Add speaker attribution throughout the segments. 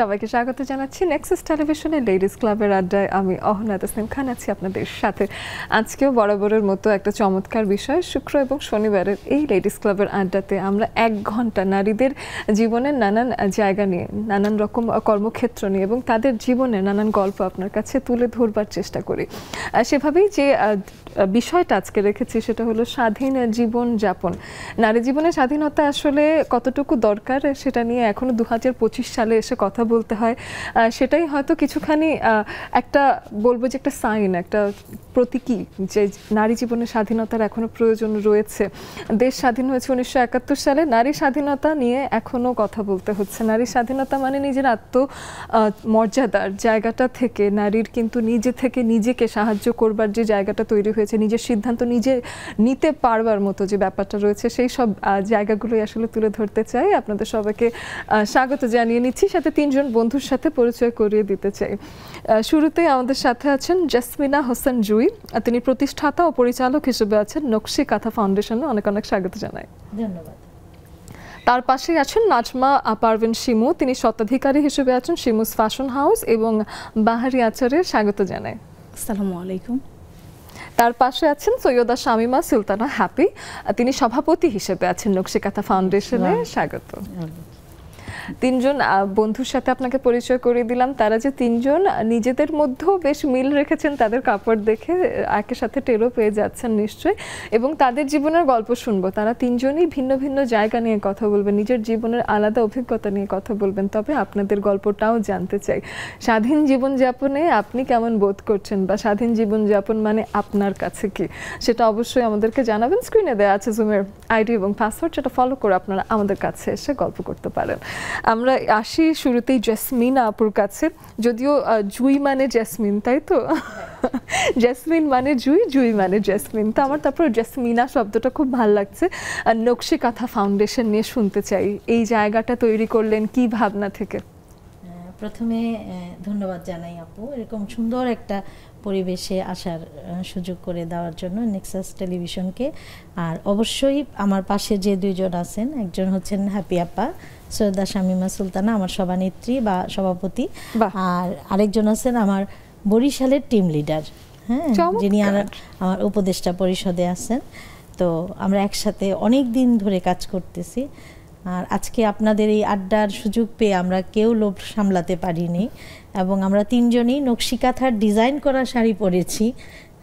Speaker 1: সবাইকে স্বাগত জানাচ্ছি নেক্সাস টেলিভিশনের লেডিস ক্লাবের আড্ডায়। আমি অহনা তাসনিম খান আছি আপনাদের সাথে। আজকেও বরাবরের মতো একটা চমৎকার বিষয়, শুক্র এবং শনিবারের এই লেডিস ক্লাবের আড্ডাতে আমরা 1 ঘন্টা নারীদের জীবনের নানান জায়গা নিয়ে, নানান রকম কর্মক্ষেত্র নিয়ে এবং তাদের জীবনের নানান গল্প আপনার কাছে তুলে ধরবার চেষ্টা করি। সেভাবেই যে বিষয়টা আজকে রেখেছি সেটা হলো স্বাধীন জীবন যাপন। নারী জীবনে স্বাধীনতা আসলে কতটুকু দরকার সেটা নিয়ে এখনো 2025 সালে এসে কথা বলতে হয়। সেটাই হয়তো কিছুখানি একটা বলবো যে একটা সাইন, একটা প্রতীকী যে নারী জীবনে স্বাধীনতার এখনো প্রয়োজন রয়েছে। দেশ স্বাধীন হয়েছে 1971 সালে, নারী স্বাধীনতা নিয়ে এখনো কথা বলতে হচ্ছে। নারী স্বাধীনতা মানে নিজের আত্মমর্যাদার জায়গাটা থেকে নারীর কিন্তু নিজে থেকে নিজেকে সাহায্য করবার যে জায়গাটা তৈরি হয়েছে, নিজের সিদ্ধান্ত নিজে নিতে পারবার মতো যে ব্যাপারটা রয়েছে, সেই সব জায়গাগুলোই আসলে তুলে ধরতে চাই। আপনাদের সবাইকে স্বাগত জানিয়ে নিচ্ছি, সাথে 3 জন বন্ধুর সাথে পরিচয় করিয়ে দিতে চাই। শুরুতেই আমাদের সাথে আছেন জেসমিনা হোসেন জুই, তিনি প্রতিষ্ঠাতা ও পরিচালক হিসেবে আছেন নকশি কাঁথা ফাউন্ডেশনে। অনেক অনেক স্বাগত জানাই। ধন্যবাদ। তার পাশেই আছেন নাজমা পারভিন শিমু, তিনি স্বত্বাধিকারী হিসেবে আছেন শিমুস ফ্যাশন হাউস এবং বাহারি আচারের। স্বাগত জানাই।
Speaker 2: আসসালামু আলাইকুম।
Speaker 1: তার পাশে আছেন সৈয়দা শামিমা সুলতানা হ্যাপি, তিনি সভাপতি হিসেবে আছেন নকশি কাঁথা ফাউন্ডেশনে। স্বাগত। 3 জন বন্ধুর সাথে আপনাকে পরিচয় করিয়ে দিলাম। তারা যে 3 জন নিজেদের মধ্যেও বেশ মিল রেখেছেন, তাদের কাপড় দেখে একের সাথে টেরও পেয়ে যাচ্ছেন নিশ্চয়ই, এবং তাদের জীবনের গল্প শুনবো। তারা 3 জনই ভিন্ন ভিন্ন জায়গা নিয়ে কথা বলবেন, নিজের জীবনের আলাদা অভিজ্ঞতা নিয়ে কথা বলবেন। তবে আপনাদের গল্পটাও জানতে চাই। স্বাধীন জীবনযাপনে আপনি কেমন বোধ করছেন, বা স্বাধীন জীবনযাপন মানে আপনার কাছে কি, সেটা অবশ্যই আমাদেরকে জানাবেন। স্ক্রিনে দেওয়া আছে জুমের আইডি এবং পাসওয়ার্ড, সেটা ফলো করে আপনারা আমাদের কাছে এসে গল্প করতে পারেন। আমরা আসি শুরুতেই জেসমিনা আপুর কাছে। যদিও জুই মানে জেসমিন, তাই তো? জেসমিন মানে জুই, জুই মানে জেসমিন। তো আমার তারপর জেসমিনা শব্দটা খুব ভালো লাগছে। নকশি কাঁথা ফাউন্ডেশন নিয়ে শুনতে চাই, এই জায়গাটা তৈরি করলেন কি ভাবনা থেকে?
Speaker 2: প্রথমে ধন্যবাদ জানাই আপু, এরকম সুন্দর একটা পরিবেশে আসার সুযোগ করে দেওয়ার জন্য নেক্সাস টেলিভিশনকে। আর অবশ্যই আমার পাশে যে 2 জন আছেন, একজন হচ্ছেন হ্যাপি আপা, সৈয়দা শামিমা সুলতানা আমার সভানেত্রী বা সভাপতি, আর আরেকজন আছেন আমার বরিশালের টিম লিডার, হ্যাঁ, যিনি আমার উপদেষ্টা পরিষদে আছেন। তো আমরা একসাথে অনেক দিন ধরে কাজ করতেছি। আর আজকে আপনাদের এই আড্ডার সুযোগ পেয়ে আমরা কেউ লোভ সামলাতে পারিনি, এবং আমরা 3 জনই নকশি কাঁথার ডিজাইন করা শাড়ি পরেছি,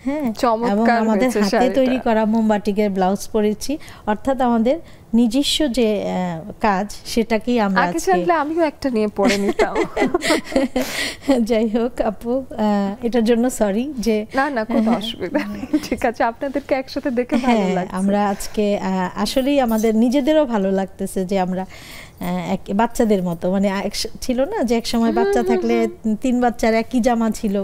Speaker 2: হ্যাঁ, এবং আমাদের হাতে তৈরি করা মোমবাটিকের ব্লাউজ পরেছি। অর্থাৎ আমাদের নিজস্ব যে কাজ সেটাকেই আমরা
Speaker 1: আমিও একটা নিয়ে পরে নিতাম।
Speaker 2: যাই হোক আপু, এটার জন্য সরি যে
Speaker 1: না কোনো অসুবিধা নেই, ঠিক আছে। আপনাদেরকে একসাথে দেখে ভালো লাগছে।
Speaker 2: আমরা আজকে আসলেই আমাদের নিজেদেরও ভালো লাগতেছে যে আমরা বাচ্চাদের মতো, মানে ছিল না যে এক সময় বাচ্চা থাকলে 3 বাচ্চার একই জামা ছিল,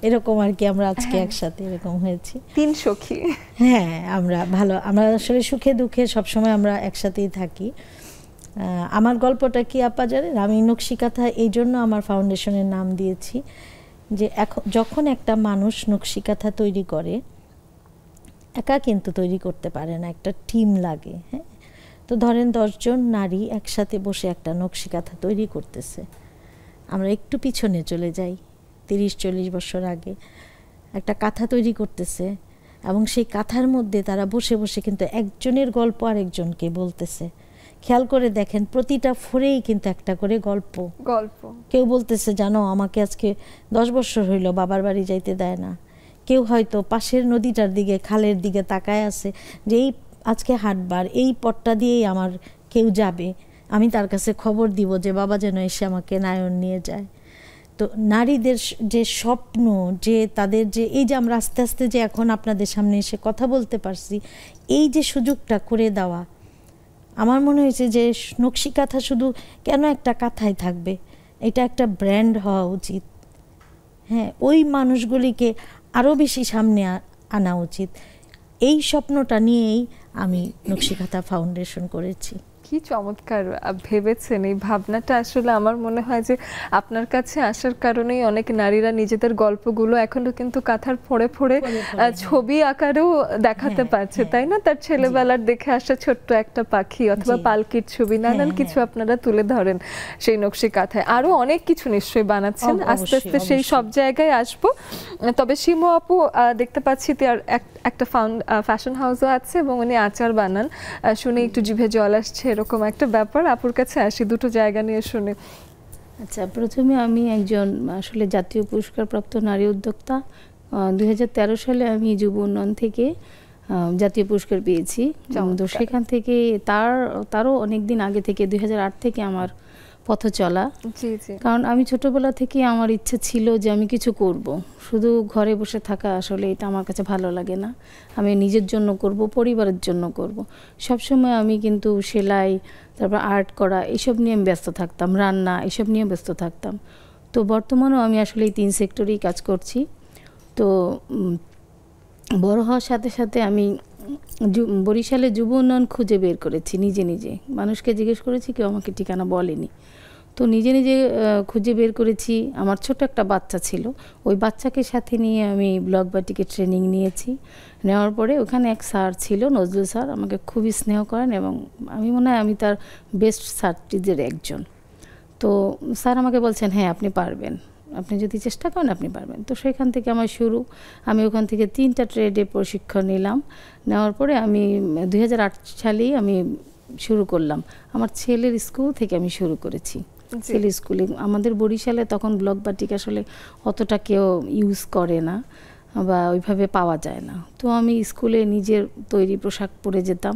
Speaker 2: এরকম আর কি। আমরা আজকে একসাথে এরকম হয়েছি
Speaker 1: 3 সখী।
Speaker 2: হ্যাঁ, আমরা ভালো, আমরা আসলে সুখে দুঃখে সবসময় আমরা একসাথেই থাকি। আমার গল্পটা কি আপা জানেন? আমি নকশি কাঁথা এই জন্য আমার ফাউন্ডেশনের নাম দিয়েছি যে যখন একটা মানুষ নকশি কাঁথা তৈরি করে, একা কিন্তু তৈরি করতে পারে না, একটা টিম লাগে। হ্যাঁ, তো ধরেন 10 জন নারী একসাথে বসে একটা নকশি কাঁথা তৈরি করতেছে। আমরা একটু পিছনে চলে যাই, 30-40 বছর আগে একটা কাঁথা তৈরি করতেছে, এবং সেই কাঁথার মধ্যে তারা বসে বসে কিন্তু একজনের গল্প আরেকজনকে বলতেছে। খেয়াল করে দেখেন, প্রতিটা ফোরেই কিন্তু একটা করে গল্প। কেউ বলতেছে, জানো আমাকে আজকে 10 বছর হইল বাবার বাড়ি যাইতে দেয় না। কেউ হয়তো পাশের নদীটার দিকে, খালের দিকে তাকায় আছে যে এই আজকে হাটবার, এই পথটা দিয়েই আমার কেউ যাবে, আমি তার কাছে খবর দিব যে বাবা যেন এসে আমাকে নায়ন নিয়ে যায়। তো নারীদের যে স্বপ্ন, যে তাদের যে এই যে আমরা আস্তে আস্তে যে এখন আপনাদের সামনে এসে কথা বলতে পারছি, এই যে সুযোগটা করে দেওয়া, আমার মনে হয়েছে যে নকশি কাঁথা শুধু কেন একটা কাঁথায় থাকবে, এটা একটা ব্র্যান্ড হওয়া উচিত। হ্যাঁ, ওই মানুষগুলিকে আরও বেশি সামনে আনা উচিত। এই স্বপ্নটা নিয়েই আমি নকশি কাঁথা ফাউন্ডেশন করেছি।
Speaker 1: কি চমৎকার ভেবেছেন। এই ভাবনাটা আসলে আমার মনে হয় যে আপনার কাছে আসার কারণেই অনেক নারীরা নিজেদের গল্পগুলো এখনো কিন্তু কাঁথার ফোড়ে ফোড়ে ছবি আকারেও দেখাতে পারছে, তাই না? তার ছেলেবেলার দেখে আসা ছোট্ট একটা পাখি অথবা পালকির ছবি, নানান কিছু আপনারা তুলে ধরেন সেই নকশি কাঁথায়। আরো অনেক কিছু নিশ্চয়ই বানাচ্ছেন, আস্তে আস্তে সেই সব জায়গায় আসবো। তবে শিমু আপু দেখতে পাচ্ছি তার একটা ফ্যাশন হাউসও আছে এবং উনি আচার বানান, শুনে একটু জিভে জল আসছে এরকম একটা ব্যাপার। আপুর কাছে আসি দুটো জায়গা নিয়ে শুনে।
Speaker 3: আচ্ছা, প্রথমে আমি একজন আসলে জাতীয় পুরস্কারপ্রাপ্ত নারী উদ্যোক্তা। 2013 সালে আমি যুব উন্নয়ন থেকে জাতীয় পুরস্কার পেয়েছি। তো সেখান থেকে তারও অনেক দিন আগে থেকে 2008 থেকে আমার পথ চলা। কারণ আমি ছোটবেলা থেকে আমার ইচ্ছে ছিল যে আমি কিছু করব, শুধু ঘরে বসে থাকা আসলে এটা আমার কাছে ভালো লাগে না। আমি নিজের জন্য করব, পরিবারের জন্য করব। সবসময় আমি কিন্তু সেলাই, তারপর আর্ট করা এসব নিয়ে আমি ব্যস্ত থাকতাম, রান্না এসব নিয়ে ব্যস্ত থাকতাম। তো বর্তমানেও আমি আসলে এই 3 সেক্টরেই কাজ করছি। তো বড় হওয়ার সাথে সাথে আমি বরিশালে যুব উন্নয়ন খুঁজে বের করেছি নিজে নিজে। মানুষকে জিজ্ঞেস করেছি, কেউ আমাকে ঠিকানা বলেনি। তো নিজে নিজে খুঁজে বের করেছি। আমার ছোট একটা বাচ্চা ছিল, ওই বাচ্চাকে সাথে নিয়ে আমি ব্লগ বাটিকের ট্রেনিং নিয়েছি। নেওয়ার পরে ওখানে এক স্যার ছিল, নজরুল স্যার, আমাকে খুবই স্নেহ করেন এবং আমি মনে হয় আমি তার বেস্ট ছাত্রীদের একজন। তো স্যার আমাকে বলছেন, হ্যাঁ আপনি পারবেন, আপনি যদি চেষ্টা করেন আপনি পারবেন। তো সেখান থেকে আমার শুরু। আমি ওখান থেকে 3টা ট্রেডে প্রশিক্ষণ নিলাম। নেওয়ার পরে আমি 2008 সালেই আমি শুরু করলাম। আমার ছেলের স্কুল থেকে আমি শুরু করেছি। ছেলের স্কুলে আমাদের বরিশালে তখন ব্লক বাটিক আসলে অতটা কেউ ইউজ করে না বা ওইভাবে পাওয়া যায় না। তো আমি স্কুলে নিজের তৈরি পোশাক পরে যেতাম।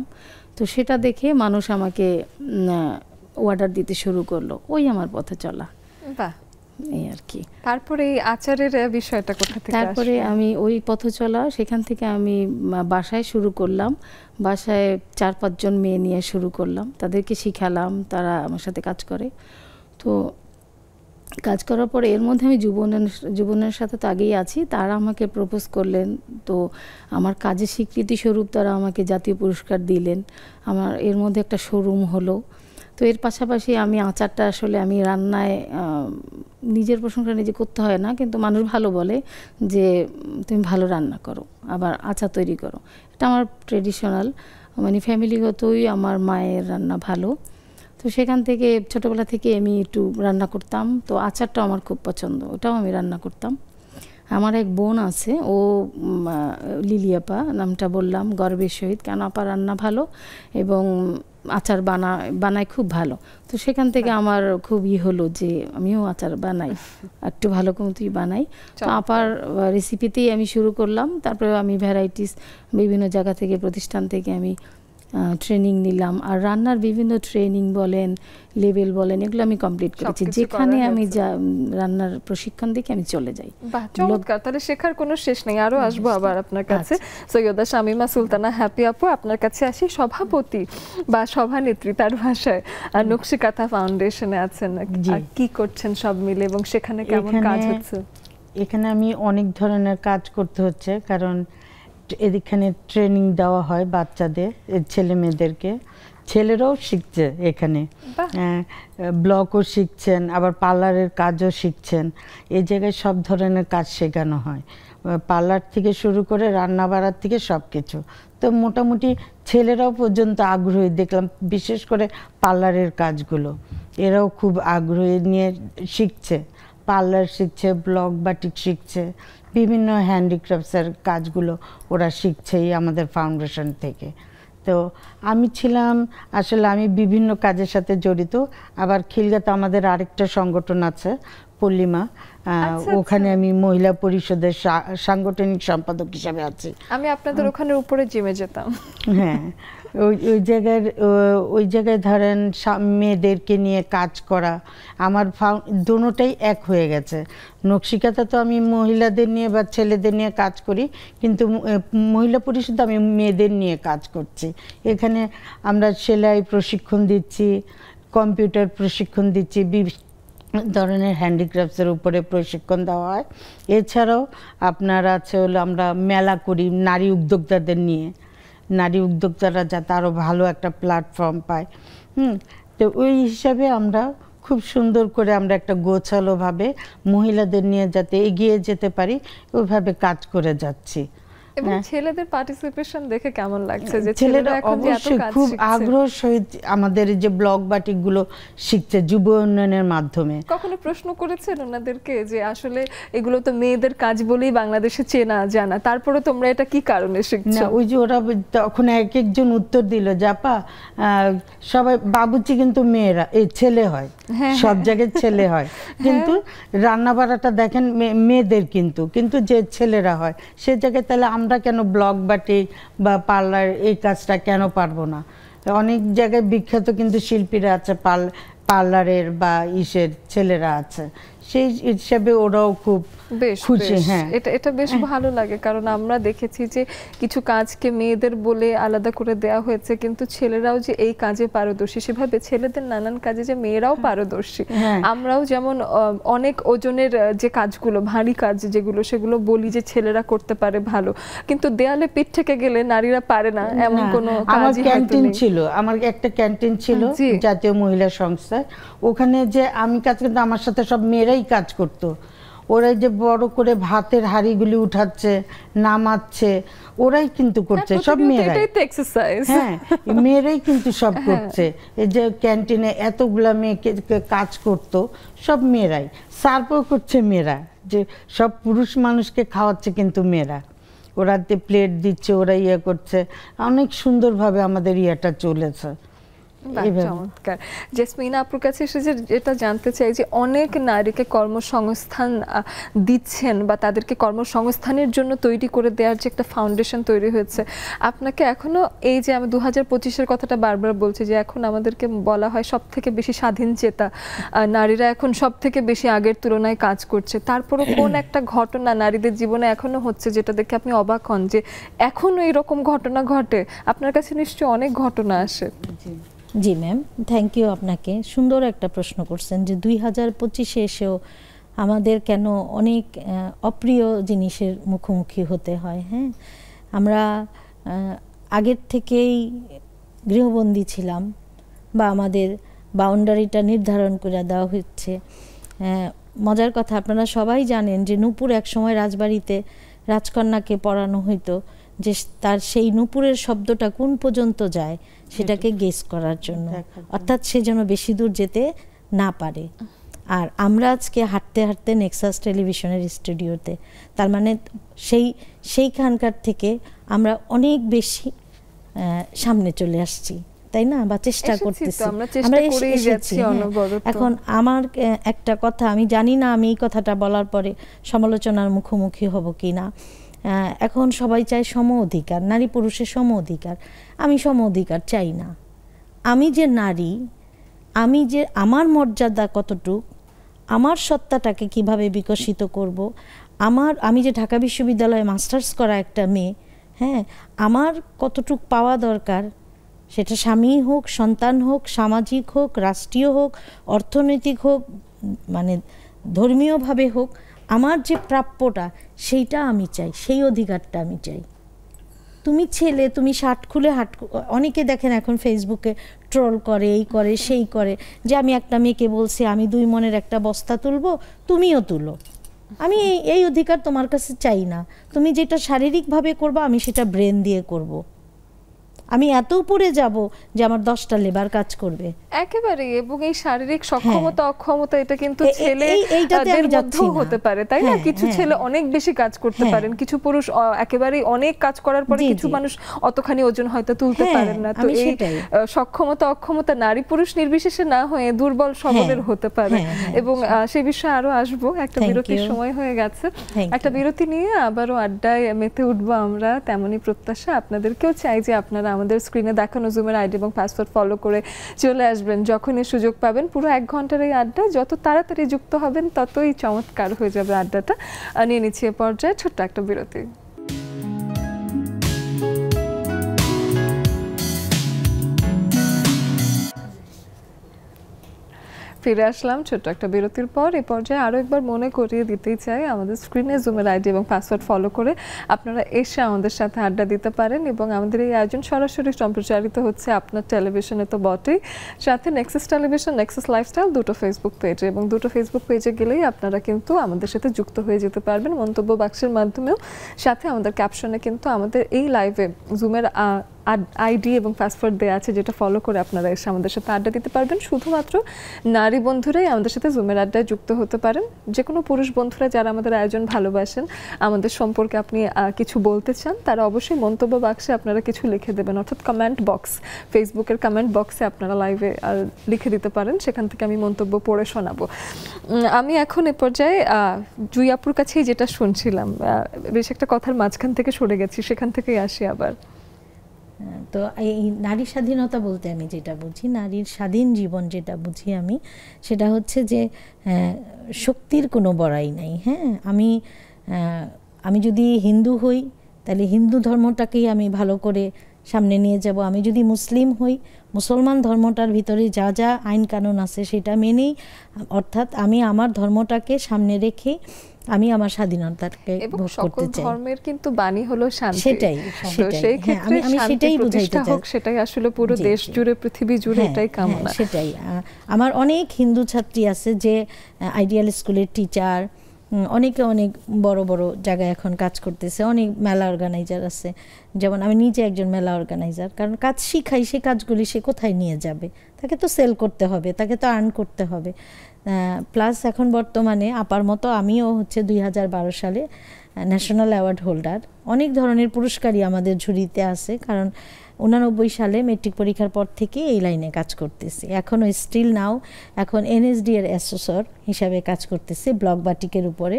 Speaker 3: তো সেটা দেখে মানুষ আমাকে অর্ডার দিতে শুরু করলো। ওই আমার পথে চলা।
Speaker 1: বাহ,
Speaker 3: এই আর কি।
Speaker 1: তারপরে এই আচারের বিষয়টা কোথা থেকে আসলো?
Speaker 3: তারপরে আমি ওই পথ চলা, সেখান থেকে আমি বাসায় শুরু করলাম। বাসায় 4-5 জন মেয়ে নিয়ে শুরু করলাম, তাদেরকে শিখালাম, তারা আমার সাথে কাজ করে। তো কাজ করার পরে এর মধ্যে আমি যুবনের সাথে তো আগেই আছি, তারা আমাকে প্রপোজ করলেন। তো আমার কাজের স্বীকৃতি স্বরূপ তারা আমাকে জাতীয় পুরস্কার দিলেন। আমার এর মধ্যে একটা শোরুম হলো। তো এর পাশাপাশি আমি আচারটা আসলে আমি রান্নায় নিজের প্রশংসা নিজে করতে হয় না, কিন্তু মানুষ ভালো বলে যে তুমি ভালো রান্না করো, আবার আচার তৈরি করো। এটা আমার ট্রেডিশনাল, মানে ফ্যামিলিগতই আমার মায়ের রান্না ভালো। তো সেখান থেকে ছোটোবেলা থেকে আমি একটু রান্না করতাম। তো আচারটাও আমার খুব পছন্দ, ওটাও আমি রান্না করতাম। আমার এক বোন আছে, ও লিলিয়াপা নামটা বললাম গর্বের সহিত, কেন আপা রান্না ভালো এবং আচার বানায় খুব ভালো। তো সেখান থেকে আমার খুব হলো যে আমিও আচার বানাই, একটু ভালো মতোই বানাই। তো আপার রেসিপিতেই আমি শুরু করলাম। তারপরে আমি ভ্যারাইটিস বিভিন্ন জায়গা থেকে, প্রতিষ্ঠান থেকে আমি ট্রেনিং নিলাম। আর রান্নার বিভিন্ন ট্রেনিং বলেন, লেভেল বলেন, এগুলো আমি কমপ্লিট করেছি। যেখানে আমি রান্নার প্রশিক্ষণ দিকে আমি চলে যাই।
Speaker 1: বাহ, চমৎকার। তাহলে শেখার কোনো শেষ নেই, আরো আসবো আবার আপনার কাছে। সৈয়দা শামীমা সুলতানা হ্যাপি আপু, আপনার কাছে আসি। সভাপতি বা সভানেত্রী তার ভাষায় নকশি কাঁথা ফাউন্ডেশনে আছেন, কি করছেন সব মিলে এবং সেখানে কেমন কাজ হচ্ছে?
Speaker 4: এখানে আমি অনেক ধরনের কাজ করতে হচ্ছে, কারণ এখানে ট্রেনিং দেওয়া হয় বাচ্চাদের, ছেলে মেয়েদেরকে। ছেলেরাও শিখছে এখানে, ব্লগও শিখছেন, আবার পার্লারের কাজও শিখছেন। এই জায়গায় সব ধরনের কাজ শেখানো হয়, পার্লার থেকে শুরু করে রান্না বাড়ার থেকে সব কিছু। তো মোটামুটি ছেলেরাও পর্যন্ত আগ্রহী দেখলাম, বিশেষ করে পার্লারের কাজগুলো এরাও খুব আগ্রহী নিয়ে শিখছে। পার্লার শিখছে, ব্লগ বাটিক শিখছে, বিভিন্ন হ্যান্ডিক্রাফটসের কাজগুলো ওরা শিখছেই আমাদের ফাউন্ডেশন থেকে। তো আমি ছিলাম আসলে, আমি বিভিন্ন কাজের সাথে জড়িত। আবার খিলগাতে আমাদের আরেকটা সংগঠন আছে পল্লিমা, ওখানে আমি মহিলা পরিষদের সাংগঠনিক সম্পাদক হিসাবে আছি। আমি
Speaker 1: আপনাদের ওখানে উপরে জিমে যেতাম।
Speaker 4: হ্যাঁ, ওই জায়গায় ধরেন মেয়েদেরকে নিয়ে কাজ করা, আমার দুটোটাই এক হয়ে গেছে। নকশিকাতা তো আমি মহিলাদের নিয়ে বা ছেলেদের নিয়ে কাজ করি, কিন্তু মহিলা পরিষদে আমি মেয়েদের নিয়ে কাজ করছি। এখানে আমরা সেলাই প্রশিক্ষণ দিচ্ছি, কম্পিউটার প্রশিক্ষণ দিচ্ছি, ধরনের হ্যান্ডিক্রাফটসের উপরে প্রশিক্ষণ দেওয়া হয়। এছাড়াও আপনার আছে হলো আমরা মেলা করি নারী উদ্যোক্তাদের নিয়ে, নারী উদ্যোক্তারা যাতে আরও ভালো একটা প্ল্যাটফর্ম পায়। তো ওই হিসাবে আমরা খুব সুন্দর করে আমরা একটা গোছালোভাবে মহিলাদের নিয়ে যাতে এগিয়ে যেতে পারি ওইভাবে কাজ করে যাচ্ছি।
Speaker 1: এবং ছেলেদের পার্টিসিপেশন দেখে কেমন লাগছে যে
Speaker 4: ছেলেরা
Speaker 1: এখন যে এত
Speaker 4: অবশ্যই
Speaker 1: কাজ
Speaker 4: খুব
Speaker 1: শিখছে?
Speaker 4: আগ্রহের সহিত আমাদের যে ব্লগ বাটিক গুলো শিখছে যুব উন্নয়নের মাধ্যমে।
Speaker 1: কখনো প্রশ্ন করেছেন ওনাদেরকে যে আসলে এগুলো তো মেয়েদের কাজ বলেই বাংলাদেশে চেনা জানা, তারপরে তোমরা এটা কি কারণে শিখছো?
Speaker 4: না ওই যে ওরা তখন এক একজন উত্তর দিল জাপা সবাই বাবুর্চি কিন্তু মেয়েরা এই ছেলে হয়, সব জায়গায় ছেলে হয়, কিন্তু রান্না বাড়াটা দেখেন মেয়েদের কিন্তু যে ছেলেরা হয় সে জায়গায় তাহলে আমরা কেন ব্লগ বাটিক বা পার্লার এই কাজটা কেন পারবো না? অনেক জায়গায় বিখ্যাত কিন্তু শিল্পীরা আছে পার্লারের বা ইসের ছেলেরা আছে, সেই হিসাবে ওরাও খুব খুশি। হ্যাঁ
Speaker 1: এটা বেশ ভালো লাগে, কারণ আমরা দেখেছি যে কিছু কাজকে মেয়েদের বলে আলাদা করে দেয়া হয়েছে, কিন্তু ছেলেরাও যে এই কাজে পারদর্শী, সেভাবে ছেলেদের নানান কাজে যে মেয়েরাও পারদর্শী। আমরাও যেমন অনেক ওজনের যে কাজগুলো, ভারী কাজ যেগুলো, সেগুলো বলি যে ছেলেরা করতে পারে ভালো, কিন্তু দেয়ালে পিঠ থেকে গেলে নারীরা পারে না এমন কোনো কাজই
Speaker 4: ক্যান্টিন ছিল, আমার একটা ক্যান্টিন ছিল জাতীয় মহিলা সংস্থায়, ওখানে যে আমি কাজ করতাম আমার সাথে সব মেয়েরাই কাজ করতো। ওরাই যে বড় করে ভাতের হাঁড়িগুলি উঠাচ্ছে নামাচ্ছে ওরাই কিন্তু করছে, সব মেয়েরাই। হ্যাঁ মেয়েরাই কিন্তু সব করছে। এই যে ক্যান্টিনে এতগুলা মেয়েকে কাজ করতো সব মেয়েরাই, সার্ভও করছে মেয়েরা, যে সব পুরুষ মানুষকে খাওয়াচ্ছে কিন্তু মেয়েরা, ওরা প্লেট দিচ্ছে, ওরা ইয়ে করছে, অনেক সুন্দরভাবে আমাদের ইয়েটা চলেছে।
Speaker 1: চমৎকার। জেসমিন আপুর কাছে এসে যেটা জানতে চাই যে অনেক নারীকে কর্মসংস্থান দিচ্ছেন বা তাদেরকে কর্মসংস্থানের জন্য তৈরি করে দেওয়ার যে একটা ফাউন্ডেশন তৈরি হয়েছে, আপনাকে এখনো এই যে আমি 2025-এর কথাটা বারবার বলছি যে এখন আমাদেরকে বলা হয় সব থেকে বেশি স্বাধীন চেতা নারীরা এখন সব থেকে বেশি আগের তুলনায় কাজ করছে, তারপরও কোন একটা ঘটনা নারীদের জীবনে এখনো হচ্ছে যেটা দেখে আপনি অবাক হন যে এখনো এরকম ঘটনা ঘটে? আপনার কাছে নিশ্চয়ই অনেক ঘটনা আসে।
Speaker 2: জি ম্যাম, থ্যাংক ইউ আপনাকে। সুন্দর একটা প্রশ্ন করছেন যে 2025-এ এসেও আমাদের কেন অনেক অপ্রিয় জিনিসের মুখোমুখি হতে হয়। হ্যাঁ, আমরা আগের থেকেই গৃহবন্দী ছিলাম বা আমাদের বাউন্ডারিটা নির্ধারণ করে দেওয়া হচ্ছে। মজার কথা, আপনারা সবাই জানেন যে নূপুর একসময় রাজবাড়িতে রাজকন্যাকে পড়ানো হইতো যে তার সেই নূপুরের শব্দটা কোন পর্যন্ত যায় সেটাকে গেস করার জন্য, অর্থাৎ সে যেন বেশি দূর যেতে না পারে। আর আমরা আজকে হাঁটতে হাঁটতে নেক্সাস টেলিভিশনের স্টুডিওতে, তার মানে সেইখানকার থেকে আমরা অনেক বেশি সামনে চলে আসছি, তাই না? বা চেষ্টা করতেছি, আমরা এসেছি। এখন আমার একটা কথা, আমি জানি না আমি এই কথাটা বলার পরে সমালোচনার মুখোমুখি হব কি না। এখন সবাই চায় সম অধিকার, নারী পুরুষের সম অধিকার। আমি সম অধিকার চাই না। আমি যে নারী, আমি যে আমার মর্যাদা কতটুক, আমার সত্তাটাকে কিভাবে বিকশিত করব, আমি যে ঢাকা বিশ্ববিদ্যালয়ে মাস্টার্স করা একটা মেয়ে, হ্যাঁ, আমার কতটুক পাওয়া দরকার, সেটা স্বামী হোক, সন্তান হোক, সামাজিক হোক, রাষ্ট্রীয় হোক, অর্থনৈতিক হোক, মানে ধর্মীয়ভাবে হোক, আমার যে প্রাপ্যটা সেইটা আমি চাই, সেই অধিকারটা আমি চাই। তুমি ছেলে, তুমি শার্ট খুলে অনেকে দেখেন এখন ফেসবুকে ট্রোল করে, এই করে সেই করে, যে আমি একটা মেয়েকে বলছি আমি 2 মনের একটা বস্তা তুলবো, তুমিও তুলো। আমি এই অধিকার তোমার কাছে চাই না। তুমি যেটা শারীরিকভাবে করবা আমি সেটা ব্রেন দিয়ে করব। আমি এত উপরে যাব যে আমার 10টা লেবার কাজ করবে
Speaker 1: একেবারে। এবং এই শারীরিক সক্ষমতা অক্ষমতা এটা কিন্তু ছেলেদের মধ্যেও হতে পারে, তাই না? কিছু ছেলে অনেক বেশি কাজ করতে পারেন, কিছু পুরুষ একেবারেই অনেক কাজ করার পরে কিছু মানুষ অতখানি ওজন হয়তো তুলতে পারেন না। তো এই সক্ষমতা অক্ষমতা নারী পুরুষ নির্বিশেষে না হয়ে দুর্বল সবলের হতে পারে। এবং সেই বিষয়ে আরো আসবো। একটা বিরতির সময় হয়ে গেছে, একটা বিরতি নিয়ে আবারও আড্ডায় মেতে উঠবো আমরা, তেমনই প্রত্যাশা। আপনাদেরকেও চাই যে আপনারা আমাদের স্ক্রিনে দেখানো জুমের আইডি এবং পাসওয়ার্ড ফলো করে চলে আসবেন যখনই সুযোগ পাবেন। পুরো 1 ঘন্টার এই আড্ডা যত তাড়াতাড়ি যুক্ত হবেন ততই চমৎকার হয়ে যাবে আড্ডাটা। নিয়ে নিচ্ছি এ পর্যায়ে ছোট্ট একটা বিরতি। ফিরে আসলাম ছোট্ট একটা বিরতির পর। এই পর্যায়ে আরও একবার মনে করিয়ে দিতেই চাই, আমাদের স্ক্রিনে জুমের আইডি এবং পাসওয়ার্ড ফলো করে আপনারা এসে আমাদের সাথে আড্ডা দিতে পারেন। এবং আমাদের এই আয়োজন সরাসরি সম্প্রচারিত হচ্ছে আপনার টেলিভিশনে তো বটেই, সাথে নেক্সাস টেলিভিশন, নেক্সাস লাইফস্টাইল দুটো ফেসবুক পেজে, এবং দুটো ফেসবুক পেজে গেলেই আপনারা কিন্তু আমাদের সাথে যুক্ত হয়ে যেতে পারবেন মন্তব্য বাক্সের মাধ্যমেও। সাথে আমাদের ক্যাপশনে কিন্তু আমাদের এই লাইভে জুমের আইডি এবং পাসওয়ার্ড দেওয়া আছে, যেটা ফলো করে আপনারা এসে আমাদের সাথে আড্ডা দিতে পারবেন। শুধুমাত্র নারী বন্ধুরাই আমাদের সাথে জুমের আড্ডায় যুক্ত হতে পারেন। যে কোনো পুরুষ বন্ধুরা যারা আমাদের আয়োজন ভালোবাসেন, আমাদের সম্পর্কে আপনি কিছু বলতে চান, তারা অবশ্যই মন্তব্য বাক্সে আপনারা কিছু লিখে দেবেন, অর্থাৎ কমেন্ট বক্স, ফেসবুকের কমেন্ট বক্সে আপনারা লাইভে লিখে দিতে পারেন, সেখান থেকে আমি মন্তব্য পড়ে শোনাবো। আমি এখন এ পর্যায়ে জুই আপুর কাছেই যেটা শুনছিলাম, বেশ একটা কথার মাঝখান থেকে সরে গেছি, সেখান থেকেই আসি আবার।
Speaker 2: তো এই নারী স্বাধীনতা বলতে আমি যেটা বুঝি, নারীর স্বাধীন জীবন যেটা বুঝি আমি, সেটা হচ্ছে যে শক্তির কোনো বড়াই নাই। হ্যাঁ, আমি যদি হিন্দু হই তাহলে হিন্দু ধর্মটাকেই আমি ভালো করে সামনে নিয়ে যাব। আমি যদি মুসলিম হই, মুসলমান ধর্মটার ভিতরে যা যা আইন কানুন আছে সেটা মেনেই, অর্থাৎ আমি আমার ধর্মটাকে সামনে রেখে আমি আমার স্বাধীনতাকে ভোগ করতে চাই।
Speaker 1: ধর্মের কিন্তু বাণী হলো শান্তি।
Speaker 2: সেটাই
Speaker 1: সেই ক্ষেত্রে
Speaker 2: আমি সেটাই বুঝাইতে চাই,
Speaker 1: সেটাই আসলে পুরো দেশ জুড়ে, পৃথিবী জুড়ে এটাই কামনা।
Speaker 2: সেটাই। আমার অনেক হিন্দু ছাত্রী আছে যে আইডিয়াল স্কুলের টিচার, অনেকে অনেক বড় বড় জায়গায় এখন কাজ করতেছে, অনেক মেলা অর্গানাইজার আছে। যেমন আমি নিজে একজন মেলা অর্গানাইজার, কারণ কাজ শিখাই, সে কাজগুলি সে কোথায় নিয়ে যাবে, তাকে তো সেল করতে হবে, তাকে তো আর্ন করতে হবে। প্লাস এখন বর্তমানে আপার মতো আমিও হচ্ছে 2012 সালে ন্যাশনাল অ্যাওয়ার্ড হোল্ডার। অনেক ধরনের পুরস্কারই আমাদের ঝুড়িতে আছে, কারণ 89 সালে মেট্রিক পরীক্ষার পর থেকে এই লাইনে কাজ করতেছি। এখনও স্টিল নাও এখন এনএসডি এর অ্যাসেসর হিসাবে কাজ করতেছি ব্লক বাটিকের উপরে।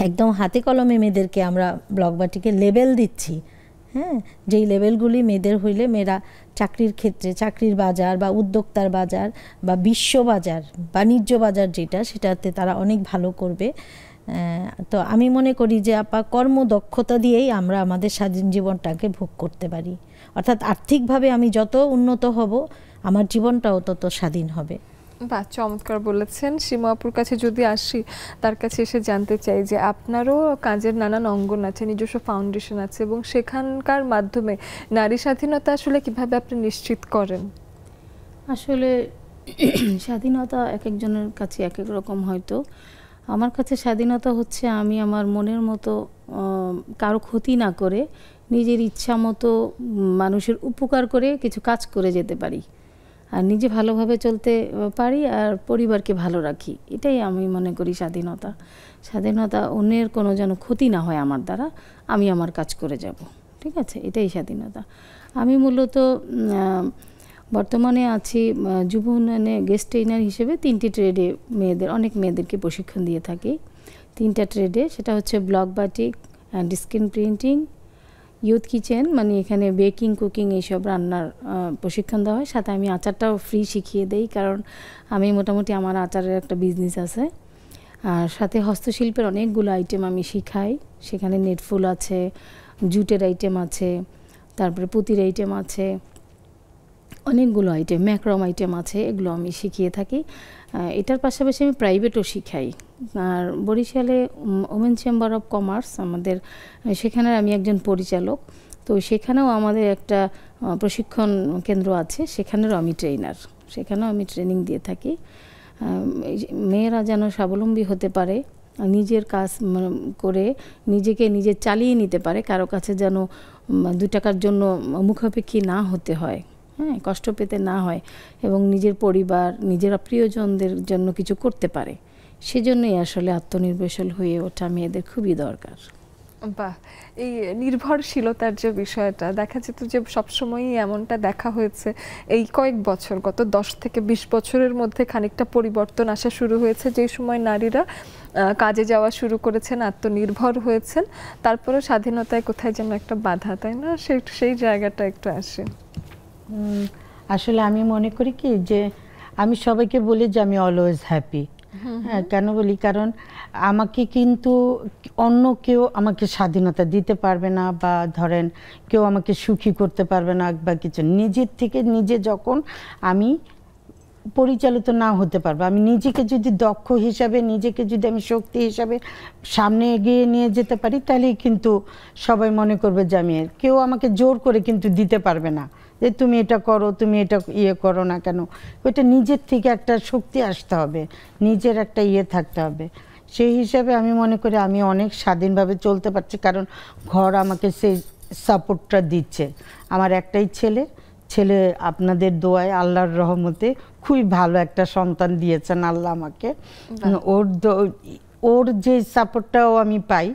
Speaker 2: একদম হাতে কলমে মেয়েদেরকে আমরা ব্লক বাটিকে লেবেল দিচ্ছি। হ্যাঁ, যেই লেভেলগুলি মেয়েদের হইলে মেয়েরা চাকরির ক্ষেত্রে, চাকরির বাজার বা উদ্যোক্তার বাজার বা বিশ্ব বাজার, বাণিজ্য বাজার যেটা, সেটাতে তারা অনেক ভালো করবে। তো আমি মনে করি যে কর্মদক্ষতা দিয়েই আমরা আমাদের স্বাধীন জীবনটাকে ভোগ করতে পারি। অর্থাৎ আর্থিকভাবে আমি যত উন্নত হব, আমার জীবনটাও তত স্বাধীন হবে।
Speaker 1: বাহ, চমৎকার বলেছেন। সীমা আপুর কাছে যদি আসি, তার কাছে এসে জানতে চাই যে আপনারও কাজের নানান অঙ্গন আছে, নিজস্ব ফাউন্ডেশন আছে, এবং সেখানকার মাধ্যমে নারী স্বাধীনতা আসলে কিভাবে আপনি নিশ্চিত করেন?
Speaker 3: আসলে স্বাধীনতা এক একজনের কাছে এক এক রকম। হয়তো আমার কাছে স্বাধীনতা হচ্ছে আমি আমার মনের মতো কারো ক্ষতি না করে নিজের ইচ্ছা মতো মানুষের উপকার করে কিছু কাজ করে যেতে পারি, আর নিজে ভালোভাবে চলতে পারি, আর পরিবারকে ভালো রাখি। এটাই আমি মনে করি স্বাধীনতা। স্বাধীনতা অন্যের কোনো যেন ক্ষতি না হয় আমার দ্বারা, আমি আমার কাজ করে যাব, ঠিক আছে, এটাই স্বাধীনতা। আমি মূলত বর্তমানে আছি যুব উন্নয়নে গেস্ট ট্রেনার হিসেবে 3টি ট্রেডে অনেক মেয়েদেরকে প্রশিক্ষণ দিয়ে থাকি। 3টা ট্রেডে, সেটা হচ্ছে block batik and screen printing, youth kitchen, মানে এখানে বেকিং, কুকিং এইসব রান্নার প্রশিক্ষণ দেওয়া হয়। সাথে আমি আচারটাও ফ্রি শিখিয়ে দেই, কারণ আমি মোটামুটি আমার আচারের একটা বিজনেস আছে। আর সাথে হস্তশিল্পের অনেকগুলো আইটেম আমি শিখাই। সেখানে নেটফুল আছে, জুটের আইটেম আছে, তারপরে পুঁতির আইটেম আছে, অনেকগুলো আইটেম, ম্যাক্রম আইটেম আছে, এগুলো আমি শিখিয়ে থাকি। এটার পাশাপাশি আমি প্রাইভেটও শিখাই। আর বরিশালে ওমেন চেম্বার অফ কমার্স আমাদের, সেখানে আমি একজন পরিচালক। তো সেখানেও আমাদের একটা প্রশিক্ষণ কেন্দ্র আছে, সেখানেরও আমি ট্রেনার, সেখানেও আমি ট্রেনিং দিয়ে থাকি। মেয়েরা যেন স্বাবলম্বী হতে পারে, নিজের কাজ করে নিজে চালিয়ে নিতে পারে, কারো কাছে যেন 2 টাকার জন্য মুখাপেক্ষী না হতে হয়, হ্যাঁ, কষ্ট পেতে না হয়, এবং নিজের পরিবার, নিজের প্রিয়জনদের জন্য কিছু করতে পারে। সেজন্যই আসলে আত্মনির্ভরশীল হয়ে ওঠা মেয়েদের খুবই দরকার।
Speaker 1: বাহ, এই নির্ভরশীলতার যে বিষয়টা দেখা যেত যে সবসময়ই এমনটা দেখা হয়েছে, এই কয়েক বছর, গত 10 থেকে 20 বছরের মধ্যে খানিকটা পরিবর্তন আসা শুরু হয়েছে, যে সময় নারীরা কাজে যাওয়া শুরু করেছেন, আত্মনির্ভর হয়েছেন, তারপরে স্বাধীনতায় কোথায় যেন একটা বাধা, তাই না? সেই জায়গাটা একটু আসে।
Speaker 4: আসলে আমি মনে করি কি যে আমি সবাইকে বলি যে আমি অলওয়েজ হ্যাপি। হ্যাঁ, কেন বলি, কারণ আমাকে কিন্তু অন্য কেউ আমাকে স্বাধীনতা দিতে পারবে না, বা ধরেন কেউ আমাকে সুখী করতে পারবে না বা কিছু। নিজের থেকে নিজে যখন আমি পরিচালিত না হতে পারবো। আমি নিজেকে যদি দক্ষ হিসাবে, নিজেকে যদি আমি শক্তি হিসাবে সামনে এগিয়ে নিয়ে যেতে পারি, তাহলেই কিন্তু সবাই মনে করবে যে আমি, কেউ আমাকে জোর করে কিন্তু দিতে পারবে না যে তুমি এটা করো, তুমি এটা করো না কেন। ওইটা নিজের থেকে একটা শক্তি আসতে হবে, নিজের একটা থাকতে হবে। সেই হিসাবে আমি মনে করি আমি অনেক স্বাধীনভাবে চলতে পারছি, কারণ ঘর আমাকে সেই সাপোর্টটা দিচ্ছে। আমার একটাই ছেলে, আপনাদের দোয়ায় আল্লাহর রহমতে খুবই ভালো একটা সন্তান দিয়েছেন আল্লাহ আমাকে। ওর যে সাপোর্টটাও আমি পাই,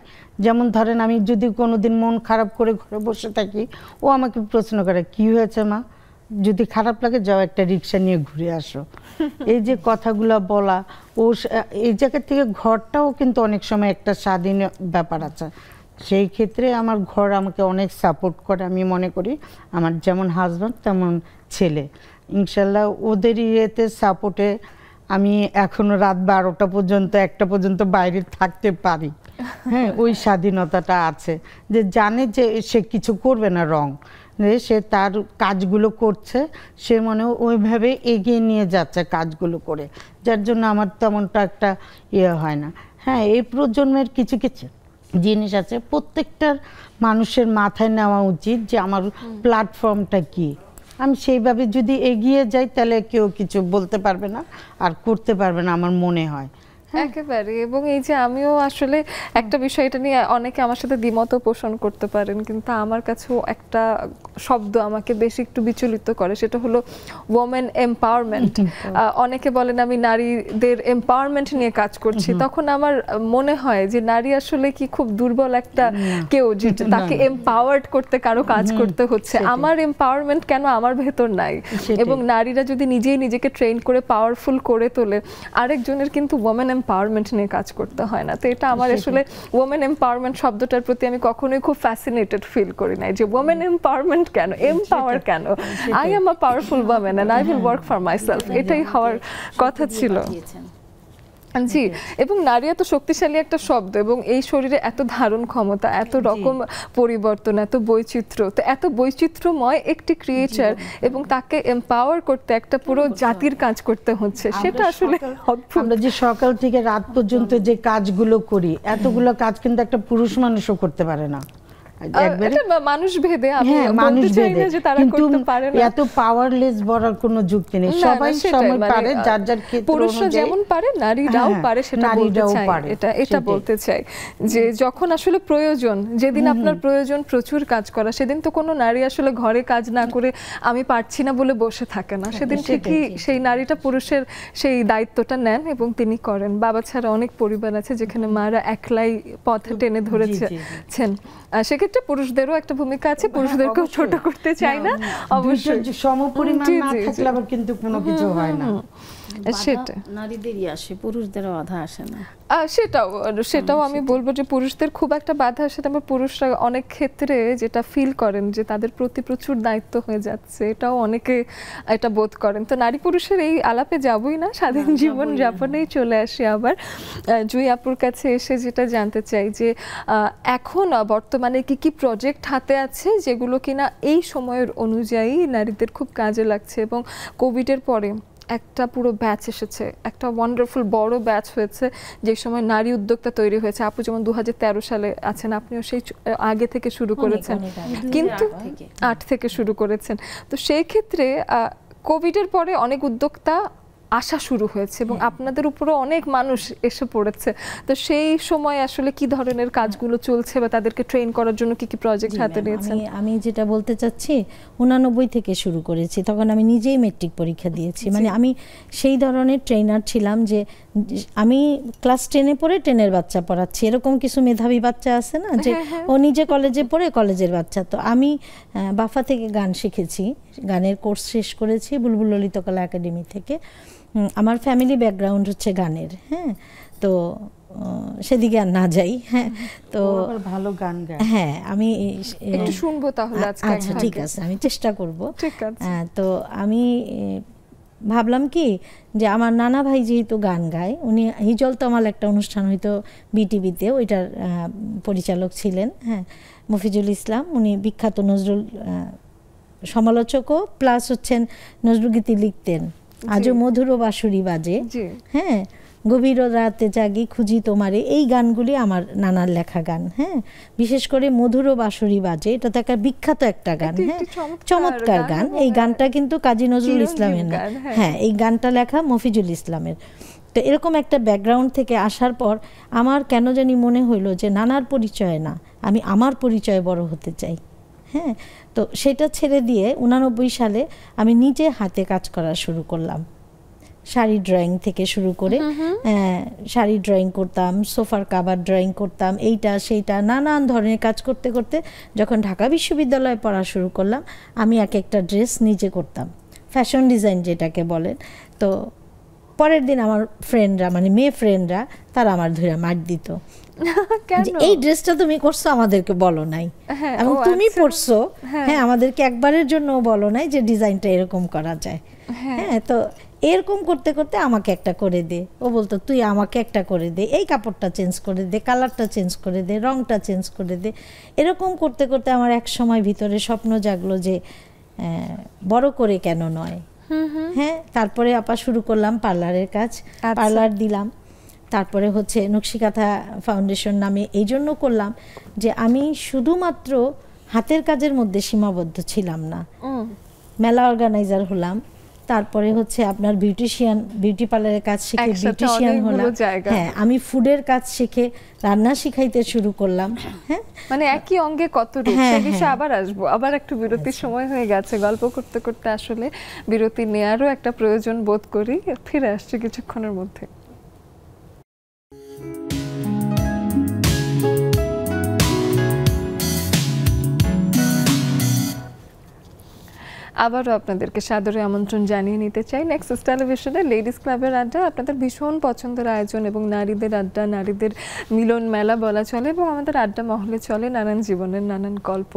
Speaker 4: যেমন ধরেন আমি যদি কোনোদিন মন খারাপ করে ঘরে বসে থাকি, ও আমাকে প্রশ্ন করে কি হয়েছে মা, যদি খারাপ লাগে যাও একটা রিক্সা নিয়ে ঘুরে আসো। এই যে কথাগুলো বলা, ও এই জায়গা থেকে ঘরটাও কিন্তু অনেক সময় একটা স্বাধীন ব্যাপার আছে। সেই ক্ষেত্রে আমার ঘর আমাকে অনেক সাপোর্ট করে। আমি মনে করি আমার যেমন হাজব্যান্ড তেমন ছেলে, ইনশাল্লাহ ওদের সাপোর্টে আমি এখনো রাত 12টা পর্যন্ত 1টা পর্যন্ত বাইরে থাকতে পারি। হ্যাঁ, ওই স্বাধীনতাটা আছে যে জানে যে সে কিছু করবে না রং, সে তার কাজগুলো করছে, সে মনে ওইভাবে এগিয়ে নিয়ে যাচ্ছে কাজগুলো করে, যার জন্য আমার তেমনটা একটা হয় না। হ্যাঁ, এই প্রজন্মের কিছু কিছু জিনিস আছে প্রত্যেকটার মানুষের মাথায় নেওয়া উচিত যে আমার প্ল্যাটফর্মটা কি। আমি সেইভাবে যদি এগিয়ে যাই তাহলে কেউ কিছু বলতে পারবে না আর করতে পারবে না আমার মনে হয়।
Speaker 1: একেবারে। এবং এই যে আমিও আসলে একটা বিষয় এটা নিয়ে অনেকে আমার সাথে দ্বিমত পোষণ করতে পারেন, কিন্তু আমার কাছেও একটা শব্দ আমাকে বেশি একটু বিচলিত করে, সেটা হলো ওমেন এম্পাওয়ারমেন্ট। অনেকে বলেন আমি নারীদের এম্পাওয়ারমেন্ট নিয়ে কাজ করছি, তখন আমার মনে হয় যে নারী আসলে কি খুব দুর্বল একটা কেউ, যে তাকে এম্পাওয়ার্ড করতে কারো কাজ করতে হচ্ছে। আমার এম্পাওয়ারমেন্ট কেন আমার ভেতর নাই? এবং নারীরা যদি নিজেই নিজেকে ট্রেন করে পাওয়ারফুল করে তোলে, আরেকজনের কিন্তু ওমেন এম্পাওয়ারমেন্ট নিয়ে কাজ করতে হয় না। তো এটা আমার আসলে ওমেন এম্পাওয়ারমেন্ট শব্দটার প্রতি আমি কখনোই খুব ফ্যাসিনেটেড ফিল করি নাই, যে ওমেন এম্পাওয়ারমেন্ট কেন, এম্পাওয়ার কেন। I am a powerful women and I will work for myself, এটাই হওয়ার কথা ছিল। জি, এবং নারী এত শক্তিশালী একটা শব্দ, এবং এই শরীরে এত ধারণ ক্ষমতা, এত রকম পরিবর্তন, এত বৈচিত্র্য, তো এত বৈচিত্র্যময় একটি ক্রিয়েচার, এবং তাকে এম্পাওয়ার করতে একটা পুরো জাতির কাজ করতে হচ্ছে, সেটা আসলে
Speaker 4: আমরা যে সকাল থেকে রাত পর্যন্ত যে কাজগুলো করি, এতগুলো কাজ কিন্তু একটা পুরুষ মানুষও করতে পারে না।
Speaker 1: মানুষ ভেদে আমি বলতে চাই না যে তারা করতে পারে না,
Speaker 4: এত পাওয়ারলেস বলার কোনো যুক্তি নেই। সবাই সময় পারে, যার যার ক্ষেত্রে
Speaker 1: পুরুষরা যেমন পারে নারীরাও পারে, সেটা বলতে চাই। এটা বলতে চাই যে যখন আসলে প্রয়োজন, যেদিন আপনার প্রয়োজন প্রচুর কাজ করা, সেদিন তো কোনো নারী আসলে ঘরে কাজ না করে আমি পারছি না বলে বসে থাকে না, সেদিন ঠিকই সেই নারীটা পুরুষের সেই দায়িত্বটা নেন এবং তিনি করেন। বাবা ছাড়া অনেক পরিবার আছে যেখানে মারা একলাই পথ টেনে ধরেছেন, সেক্ষেত্রে পুরুষদেরও একটা ভূমিকা আছে, পুরুষদেরকেও ছোট করতে চাই না, অবশ্যই
Speaker 4: সমপরিমাণ না থাকলে আবার কিন্তু কোনো কিছু হয় না।
Speaker 3: সেটা নারীদেরই আসে, পুরুষদেরও বাধা আসে না।
Speaker 1: সেটাও আমি বলবো যে পুরুষদের খুব একটা বাধা আসে, তবে পুরুষরা অনেক ক্ষেত্রে যেটা ফিল করেন যে তাদের প্রতি প্রচুর দায়িত্ব হয়ে যাচ্ছে, এটাও অনেকে এটা বোধ করেন। তো নারী পুরুষের এই আলাপে যাবই না, স্বাধীন জীবন যাপনেই চলে আসি আবার জুই আপুর কাছে এসে যেটা জানতে চাই যে এখন বর্তমানে কি কি প্রজেক্ট হাতে আছে যেগুলো কিনা এই সময়ের অনুযায়ী নারীদের খুব কাজে লাগছে, এবং কোভিডের পরে একটা পুরো ব্যাচ এসেছে, একটা ওয়ান্ডারফুল বড় ব্যাচ হয়েছে যে সময় নারী উদ্যোক্তা তৈরি হয়েছে। আপু যেমন 2013 সালে আছেন, আপনিও সেই আগে থেকে শুরু করেছেন, কিন্তু 8 থেকে শুরু করেছেন। তো সেই ক্ষেত্রে কোভিডের পরে অনেক উদ্যোক্তা আসা শুরু হয়েছে এবং আপনাদের উপরও অনেক মানুষ এসে পড়েছে। তো সেই সময় আসলে কি ধরনের কাজগুলো চলছে বা তাদেরকে ট্রেন করার জন্য কি কি প্রজেক্ট হাতে নিয়েছেন?
Speaker 2: আমি যেটা বলতে চাচ্ছি 89 থেকে শুরু করেছি, তখন আমি নিজেই মেট্রিক পরীক্ষা দিয়েছি। মানে আমি সেই ধরনের ট্রেনার ছিলাম যে আমি ক্লাস 10-এ পড়ে 10-এর বাচ্চা পড়াচ্ছি, এরকম কিছু মেধাবী বাচ্চা আছে না যে ও নিজে কলেজে পড়ে কলেজের বাচ্চা। তো আমি বাফা থেকে গান শিখেছি, গানের কোর্স শেষ করেছি বুলবুল ললিতকলা একাডেমি থেকে। আমার ফ্যামিলি ব্যাকগ্রাউন্ড হচ্ছে গানের, হ্যাঁ, তো সেদিকে আর না যাই। হ্যাঁ, তো
Speaker 4: ভালো গান গায়।
Speaker 2: হ্যাঁ, আমি
Speaker 1: একটু শুনবো তাহলে আজকে।
Speaker 2: আচ্ছা ঠিক আছে, আমি চেষ্টা করব।
Speaker 1: ঠিক আছে।
Speaker 2: তো আমি ভাবলাম কি যে আমার নানা ভাই যেহেতু গান গায়, উনি হিজল তমাল একটা অনুষ্ঠান হয়তো বিটিভিতে, ওইটার পরিচালক ছিলেন, হ্যাঁ, মফিজুল ইসলাম। উনি বিখ্যাত নজরুল সমালোচকও প্লাস হচ্ছেন, নজরুল গীতি লিখতেন। আজও মধুর বাঁশুরি বাজে, হ্যাঁ, গভীর রাতে জাগি খুঁজি তোমারে, এই গানগুলি আমার নানার লেখা গান। হ্যাঁ, বিশেষ করে মধুর বাঁশুরি বাজে, এটা তো একটা বিখ্যাত একটা গান। হ্যাঁ, চমৎকার গান। এই গানটা কিন্তু কাজী নজরুল ইসলামের না, হ্যাঁ, এই গানটা লেখা মফিজুল ইসলামের। তো এরকম একটা ব্যাকগ্রাউন্ড থেকে আসার পর আমার কেন জানি মনে হইলো যে নানার পরিচয় না, আমি আমার পরিচয়ে বড় হতে চাই। হ্যাঁ, তো সেটা ছেড়ে দিয়ে 89 সালে আমি নিজে হাতে কাজ করা শুরু করলাম। শাড়ি ড্রয়িং থেকে শুরু করে শাড়ি ড্রয়িং করতাম, সোফার কাভার ড্রয়িং করতাম, এইটা সেইটা নানান ধরনের কাজ করতে করতে যখন ঢাকা বিশ্ববিদ্যালয়ে পড়া শুরু করলাম, আমি এক একটা ড্রেস নিজে করতাম, ফ্যাশন ডিজাইন যেটাকে বলেন। তো পরের দিন আমার ফ্রেন্ডরা, মানে মেয়ে ফ্রেন্ডরা, তারা আমার ধরে মার দিত, এই ড্রেসটা তুমি করছো, আমাদেরকে বলো নাই, এবং তুমি পরছো, হ্যাঁ, আমাদেরকে একবারের জন্য বলো নাই যে ডিজাইনটা এরকম করা যায়। হ্যাঁ, তো এরকম করতে করতে আমাকে একটা করে দে, ও বলতো তুই আমাকে একটা করে দে, এই কাপড়টা চেঞ্জ করে দে, কালারটা চেঞ্জ করে দে, রংটা চেঞ্জ করে দে। এরকম করতে করতে আমার এক সময় ভিতরে স্বপ্ন জাগলো যে বড় করে কেন নয়। হ্যাঁ, তারপরে আপা শুরু করলাম পার্লারের কাজ, পার্লার দিলাম। তারপরে হচ্ছে নকশিকাথা ফাউন্ডেশন নামে এই জন্য করলাম যে আমি শুধুমাত্র হাতের কাজের মধ্যে সীমাবদ্ধ ছিলাম না, মেলা অর্গানাইজার হলাম, তারপরে হচ্ছে আপনার বিউটিশিয়ান, বিউটি পার্লারের কাজ শিখে বিউটিশিয়ান হলাম। হ্যাঁ, আমি ফুডের কাজ শিখে রান্না শিখাইতে শুরু করলাম। হ্যাঁ,
Speaker 1: মানে একই অঙ্গে কত রূপ, সেই বিষয়ে আবার আসবো। আবার একটু বিরতির সময় হয়ে গেছে, গল্প করতে করতে আসলে বিরতি নেয়ারও একটা প্রয়োজন বোধ করি। ফিরে আসছি কিছুক্ষণের মধ্যে। আবারও আপনাদেরকে সাদরে আমন্ত্রণ জানিয়ে নিতে চাই নেক্সাস টেলিভিশনের লেডিস ক্লাবের আড্ডা, আপনাদের ভীষণ পছন্দের আয়োজন এবং নারীদের আড্ডা, নারীদের মিলন মেলা বলা চলে, এবং আমাদের আড্ডা মহলে চলে নানান জীবনের নানান গল্প।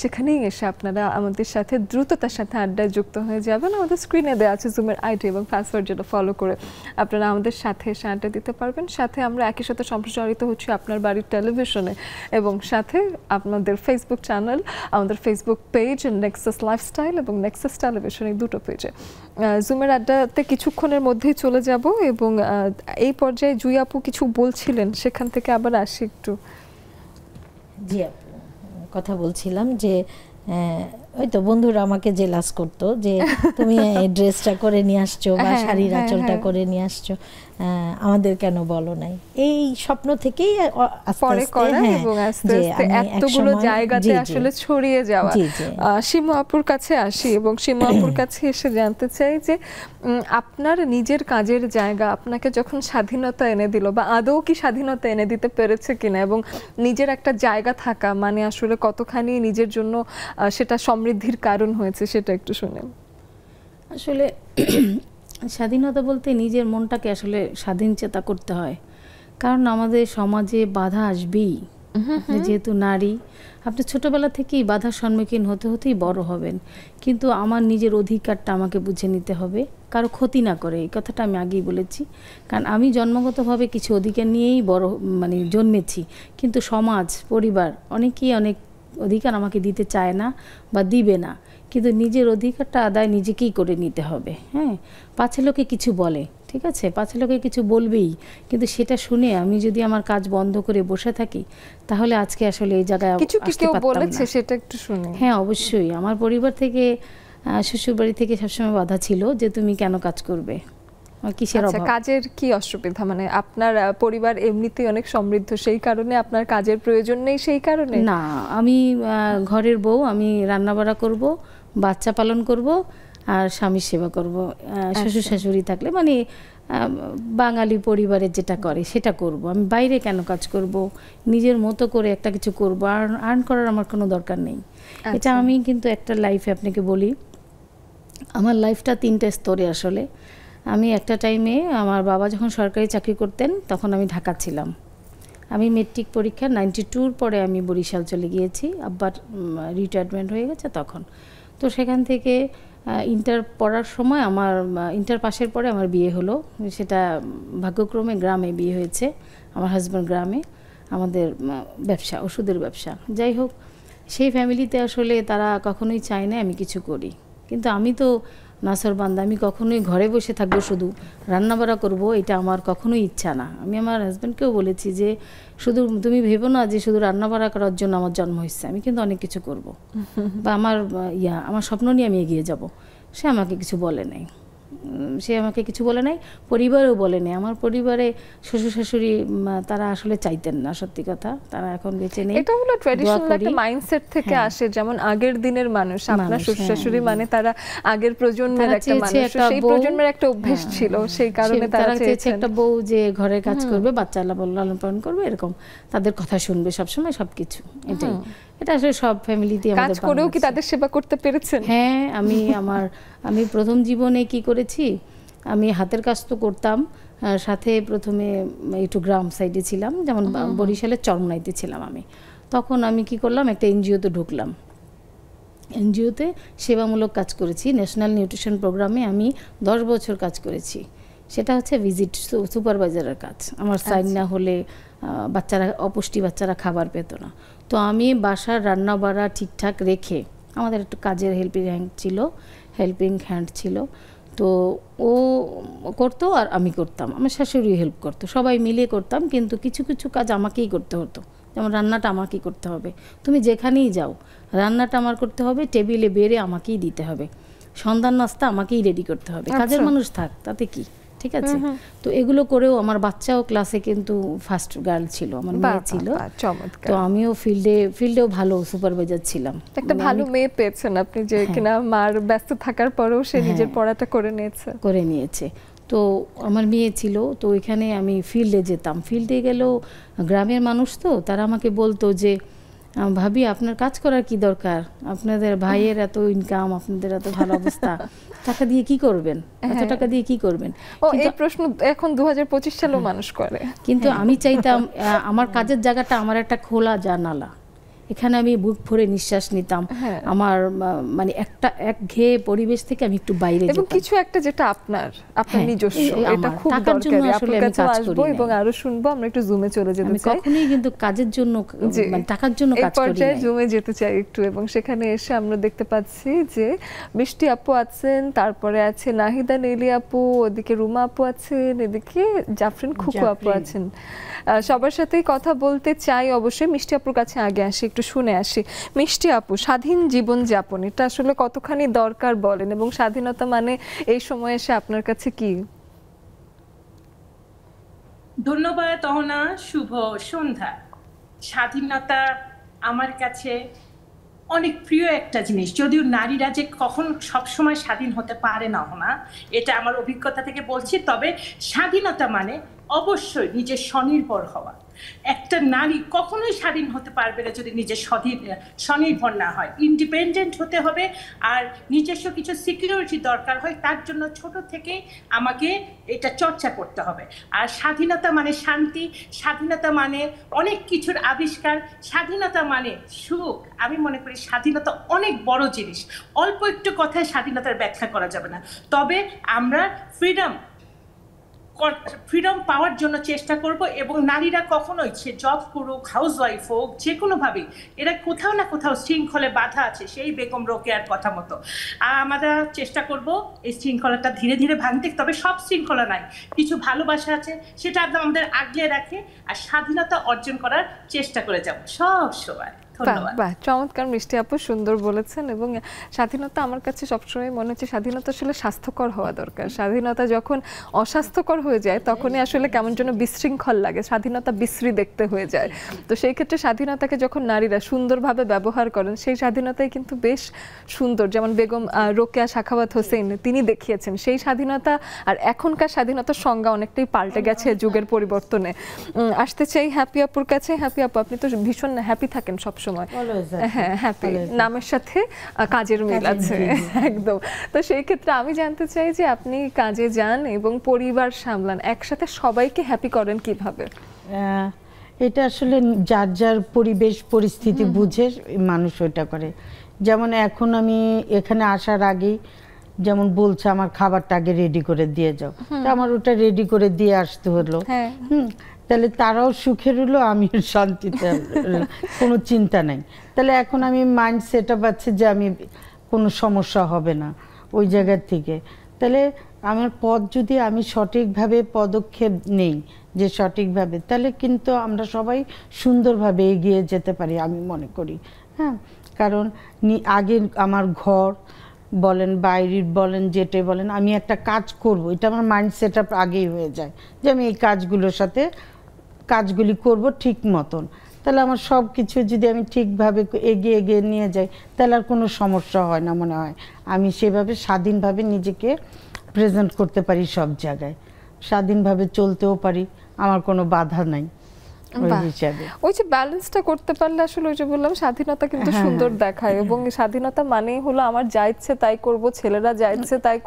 Speaker 1: সেখানেই এসে আপনারা আমাদের সাথে দ্রুততার সাথে আড্ডায় যুক্ত হয়ে যাবেন। আমাদের স্ক্রিনে দেওয়া আছে জুমের আইডি এবং পাসওয়ার্ড, যেটা ফলো করে আপনারা আমাদের সাথে এসে আড্ডা দিতে পারবেন। সাথে আমরা একই সাথে সম্প্রচারিত হচ্ছি আপনার বাড়ির টেলিভিশনে, এবং সাথে আপনাদের ফেসবুক চ্যানেল, আমাদের ফেসবুক পেজ নেক্সাস লাইফস্টাইল এবং নেক্সাস টেলিভিশন, এই দুটো পেজে। জুমের আড্ডাতে কিছুক্ষণের মধ্যেই চলে যাব, এবং এই পর্যায়ে জুই আপু কিছু বলছিলেন, সেখান থেকে আবার আসি একটু।
Speaker 2: জি আপু, কথা বলছিলাম যে ওই তো বন্ধুরা আমাকে জেলাস করতো যে তুমি এই ড্রেসটা করে নিয়ে আসছো বা শাড়ির আঁচলটা করে নিয়ে আসছো, আমাদের কেন বলো নাই। এই স্বপ্ন থেকেই
Speaker 1: এতগুলো জায়গাতে আসলে ছড়িয়ে যাওয়া। সীমা আপুর কাছে আসি, এবং সীমা আপুর কাছে এসে জানতে চাই যে আপনার নিজের কাজের জায়গা আপনাকে যখন স্বাধীনতা এনে দিল, বা আদৌ কি স্বাধীনতা এনে দিতে পেরেছে কিনা, এবং নিজের একটা জায়গা থাকা মানে আসলে কতখানি নিজের জন্য সেটা সমৃদ্ধির কারণ হয়েছে, সেটা একটু শুনেন।
Speaker 3: আসলে স্বাধীনতা বলতে নিজের মনটাকে আসলে স্বাধীন চেতা করতে হয়, কারণ আমাদের সমাজে বাধা আসবেই। যেহেতু নারী, আপনি ছোটবেলা থেকেই বাধার সম্মুখীন হতে হতেই বড় হবেন, কিন্তু আমার নিজের অধিকারটা আমাকে বুঝে নিতে হবে, কারো ক্ষতি না করে। এই কথাটা আমি আগেই বলেছি, কারণ আমি জন্মগতভাবে কিছু অধিকার নিয়েই বড় মানে জন্মেছি, কিন্তু সমাজ, পরিবার অনেকেই অনেক অধিকার আমাকে দিতে চায় না বা দিবে না, কিন্তু নিজের অধিকারটা আদায় নিজেকেই করে নিতে হবে। হ্যাঁ, পাছে লোকে কিছু বলে, ঠিক আছে, পাছে লোকে কিছু বলবেই, কিন্তু সেটা শুনে আমি যদি আমার কাজ বন্ধ করে বসে থাকি, তাহলে আজকে আসলে এই জায়গায় আসতে পারতাম না।
Speaker 1: সেটা একটু শুনে।
Speaker 3: হ্যাঁ, অবশ্যই আমার পরিবার থেকে, শ্বশুরবাড়ি থেকে সবসময় বাধা ছিল যে তুমি কেন কাজ করবে, কিসের অভাব।
Speaker 1: কাজের কি অসুবিধা, মানে আপনার পরিবার এমনিতেই অনেক সমৃদ্ধ, সেই কারণে আপনার কাজের প্রয়োজন নেই? সেই কারণে
Speaker 3: না, আমি ঘরের বউ, আমি রান্নাবাড়া করব, বাচ্চা পালন করব, আর স্বামীর সেবা করব। শ্বশুর শাশুড়ি থাকলে মানে বাঙালি পরিবারের যেটা করে সেটা করব। আমি বাইরে কেন কাজ করব, নিজের মতো করে একটা কিছু করব, আর আর্ন করার আমার কোনো দরকার নেই। এটা আমি কিন্তু একটা লাইফে আপনাকে বলি, আমার লাইফটা 3টে স্তরে আসলে। আমি একটা টাইমে, আমার বাবা যখন সরকারি চাকরি করতেন তখন আমি ঢাকা ছিলাম। আমি মেট্রিক পরীক্ষা 92-র পরে আমি বরিশাল চলে গিয়েছি, আব্বার রিটায়ারমেন্ট হয়ে গেছে তখন। তো সেখান থেকে ইন্টার পড়ার সময় আমার ইন্টার পাশের পরে আমার বিয়ে হলো। সেটা ভাগ্যক্রমে গ্রামে বিয়ে হয়েছে, আমার হাজব্যান্ড গ্রামে, আমাদের ব্যবসা, ওষুধের ব্যবসা। যাই হোক, সেই ফ্যামিলিতে আসলে তারা কখনোই চায় না আমি কিছু করি, কিন্তু আমি তো নাসর বান্দা, আমি কখনোই ঘরে বসে থাকবো শুধু রান্নাবাড়া করব, এটা আমার কখনোই ইচ্ছা না। আমি আমার হাজব্যান্ডকেও বলেছি যে শুধু তুমি ভেবো না যে শুধু রান্নাবাড়া করার জন্য আমার জন্ম হয়েছে, আমি কিন্তু অনেক কিছু করব বা আমার স্বপ্ন নিয়ে আমি এগিয়ে যাব। সে আমাকে কিছু বলে নাই, পরিবারেও বলে নাই। আমার পরিবারে শ্বশুর শাশুড়ি তারা আসলে চাইতেন না, সত্যি কথা, তারা এখন বেঁচে নেই।
Speaker 1: এটা হলো ট্র্যাডিশনাল একটা মাইন্ডসেট থেকে আসে, যেমন আগের দিনের মানুষ, আপনার শ্বশুর শাশুড়ি মানে তারা আগের প্রজন্মের একটা মানুষ, সেই প্রজন্মের একটা অভ্যাস ছিল, সেই কারণে তারা চেয়েছে
Speaker 3: একটা বউ যে ঘরের কাজ করবে, বাচ্চা লালন পালন করবে, এরকম তাদের কথা শুনবে সবসময়, সবকিছু। এটাই, এটা আসলে সব ফ্যামিলিতে আমাদের।
Speaker 1: কাজ করেও কি তাদের সেবা করতে পেরেছেন?
Speaker 3: হ্যাঁ, আমি প্রথম জীবনে কি করেছি, আমি হাতের কাজ তো করতাম, সাথে প্রথমে একটু গ্রাম সাইডে ছিলাম, যেমন বরিশালের চরমনাইতে ছিলাম আমি। তখন আমি কি করলাম, একটা এনজিওতে ঢুকলাম। এনজিওতে সেবামূলক কাজ করেছি, ন্যাশনাল নিউট্রিশন প্রোগ্রামে আমি 10 বছর কাজ করেছি। সেটা হচ্ছে ভিজিট সুপারভাইজারের কাজ। আমার সাইন না হলে অপুষ্টি বাচ্চারা খাবার পেত না। তো আমি বাসার রান্না বাড়া ঠিকঠাক রেখে, আমাদের একটু কাজের হেল্পিং হ্যান্ড ছিল, তো ও করতো আর আমি করতাম, আমার শাশুড়ি হেল্প করতো, সবাই মিলে করতাম। কিন্তু কিছু কিছু কাজ আমাকেই করতে হতো, যেমন রান্নাটা আমাকেই করতে হবে, তুমি যেখানেই যাও রান্নাটা আমার করতে হবে, টেবিলে বেড়ে আমাকেই দিতে হবে, সন্ধ্যার নাস্তা আমাকেই রেডি করতে হবে। কাজের মানুষ থাক, তাতে কি, ঠিক আছে। তো এগুলো করেও আমার বাচ্চাও ক্লাসে কিন্তু ফার্স্ট গার্ল ছিল, আমার মেয়ে ছিল। তো আমিও ফিল্ডেও ভালো সুপারভাইজার ছিলাম।
Speaker 1: একটা ভালো মেয়ে পেয়েছেন আপনি, যে কিনা মার ব্যস্ত থাকার পরেও সে নিজের পড়াটা করে নিয়েছে।
Speaker 3: তো আমার মেয়ে ছিল, তো এখানে আমি ফিল্ডে যেতাম। ফিল্ডে গেলেও গ্রামের মানুষ তো, তারা আমাকে বলতো যে ভাবি আপনার কাজ করার কি দরকার, আপনাদের ভাইয়ের এত ইনকাম, আপনাদের এত ভালো অবস্থা, টাকা দিয়ে কি করবেন, এত টাকা দিয়ে কি করবেন?
Speaker 1: এই প্রশ্ন এখন 2025 সালেও মানুষ করে।
Speaker 3: কিন্তু আমি চাইতাম আমার কাজের জায়গাটা আমার একটা খোলা জানালা, এখানে আমি বুক ভরে নিঃশ্বাস নিতাম, আমার মানে একটা একঘেয়ে পরিবেশ থেকে আমি একটু বাইরে যেতাম,
Speaker 1: এবং কিছু একটা যেটা আপনার নিজস্ব, এটা খুব দরকারি। আপনার কাছে আসবো এবং আরো শুনবো। আমরা একটু জুমে চলে যেতে চাই।
Speaker 3: কখনোই কিন্তু কাজের জন্য, মানে টাকার জন্য কাজ করি না।
Speaker 1: জুমে যেতে চাই একটু, এবং সেখানে এসে আমরা দেখতে পাচ্ছি যে মিষ্টি আপু আছেন, তারপরে আছে নাহিদা নেলি আপু, ওদিকে রুমা আপু আছেন, এদিকে জাফরিন খুকু আপু আছেন। সবার সাথেই কথা বলতে চাই। অবশ্যই মিষ্টি আপুর কাছে আগে আসি, একটু শুনে আসি। মিষ্টি আপু, স্বাধীন জীবন যাপন এটা আসলে কতখানি দরকার বলেন, এবং স্বাধীনতা মানে এই সময় এসে আপনার কাছে কি?
Speaker 5: ধন্যবাদ অহনা, শুভ সন্ধ্যা। স্বাধীনতা আমার কাছে অনেক প্রিয় একটা জিনিস, যদিও নারীরা যে কখন সবসময় স্বাধীন হতে পারে না অহনা, এটা আমার অভিজ্ঞতা থেকে বলছি। তবে স্বাধীনতা মানে অবশ্যই নিজের স্বনির্ভর হওয়া। একটা নারী কখনোই স্বাধীন হতে পারবে না যদি নিজের স্বনির্ভর না হয়। ইন্ডিপেন্ডেন্ট হতে হবে, আর নিজস্ব কিছু সিকিউরিটি দরকার হয়, তার জন্য ছোট থেকে আমাকে এটা চর্চা করতে হবে। আর স্বাধীনতা মানে শান্তি, স্বাধীনতা মানে অনেক কিছুর আবিষ্কার, স্বাধীনতা মানে সুখ। আমি মনে করি স্বাধীনতা অনেক বড় জিনিস, অল্প একটু কথায় স্বাধীনতার ব্যাখ্যা করা যাবে না। তবে আমরা ফ্রিডম পাওয়ার জন্য চেষ্টা করব, এবং নারীরা কখনোই, সে জব করুক, হাউস ওয়াইফ হোক, যে কোনোভাবেই, এরা কোথাও না কোথাও শৃঙ্খলে বাধা আছে, সেই বেগম রোকেয়ার কথা মতো। আমরা চেষ্টা করব এই শৃঙ্খলাটা ধীরে ধীরে ভাঙতে। তবে সব শৃঙ্খলা নাই, কিছু ভালোবাসা আছে, সেটা আমাদের আগলে রাখে আর স্বাধীনতা অর্জন করার চেষ্টা করে যাব সব সময়।
Speaker 1: বাহ, চমৎকার মিষ্টি আপু, সুন্দর বলেছেন। এবং স্বাধীনতা আমার কাছে সবসময় মনে হচ্ছে স্বাধীনতা আসলে স্বাস্থ্যকর হওয়া দরকার। স্বাধীনতা যখন অস্বাস্থ্যকর হয়ে যায় তখনই আসলে কেমন যেন বিশৃঙ্খল লাগে, স্বাধীনতা বিশ্রী দেখতে হয়ে যায়। তো সেই ক্ষেত্রে স্বাধীনতাকে যখন নারীরা সুন্দরভাবে ব্যবহার করেন, সেই স্বাধীনতাই কিন্তু বেশ সুন্দর। যেমন বেগম রোকেয়া সাখাওয়াত হোসেন তিনি দেখিয়েছেন সেই স্বাধীনতা, আর এখনকার স্বাধীনতার সংজ্ঞা অনেকটাই পাল্টে গেছে যুগের পরিবর্তনে। আসতে চাই হ্যাপি আপুর কাছে। হ্যাপি আপু, আপনি তো ভীষণ হ্যাপি থাকেন সব সময়। হ্যাঁ, হ্যাপি নামের সাথে কাজের মিল আছে একদম। তো সেই ক্ষেত্রে আমি জানতে চাই যে আপনি কাজে যান এবং পরিবার সামলান, একসাথে সবাইকে হ্যাপি করেন কিভাবে?
Speaker 4: এটা আসলে যার যার পরিবেশ পরিস্থিতি বুঝে মানুষ ওইটা করে। যেমন এখন আমি এখানে আসার আগেই যেমন বলছে আমার খাবারটা আগে রেডি করে দিয়ে যাও, আমার ওটা রেডি করে দিয়ে আসতে হলো। তাহলে তারাও সুখে রইলো, আমিও শান্তিতে, কোনো চিন্তা নাই। তাহলে এখন আমি মাইন্ড সেট আপ আছে যে আমি কোনো সমস্যা হবে না, ওই জায়গার থেকে। তাহলে আমার পথ যদি আমি সঠিকভাবে পদক্ষেপ নেই যে সঠিকভাবে, তাহলে কিন্তু আমরা সবাই সুন্দরভাবে এগিয়ে যেতে পারি আমি মনে করি। হ্যাঁ, কারণ আগে আমার ঘর বলেন, বাইরের বলেন, যেটাই বলেন, আমি একটা কাজ করব, এটা আমার মাইন্ড সেট আপ আগেই হয়ে যায় যে আমি এই কাজগুলি করব ঠিক মতন। তাহলে আমার সব কিছু যদি আমি ঠিকভাবে এগিয়ে এগিয়ে নিয়ে যাই, তাহলে আর কোনো সমস্যা হয় না মনে হয়। আমি সেভাবে স্বাধীনভাবে নিজেকে প্রেজেন্ট করতে পারি, সব জায়গায় স্বাধীনভাবে চলতেও পারি, আমার কোনো বাধা নাই।
Speaker 1: ওই যে ব্যালেন্সটা করতে পারলে আসলে ওই যে বললাম স্বাধীনতা কিন্তু সুন্দর দেখায়, এবং স্বাধীনতা মানেই হলো আমার যা ইচ্ছে তাই করব, ছেলেরা যা ইচ্ছে তাই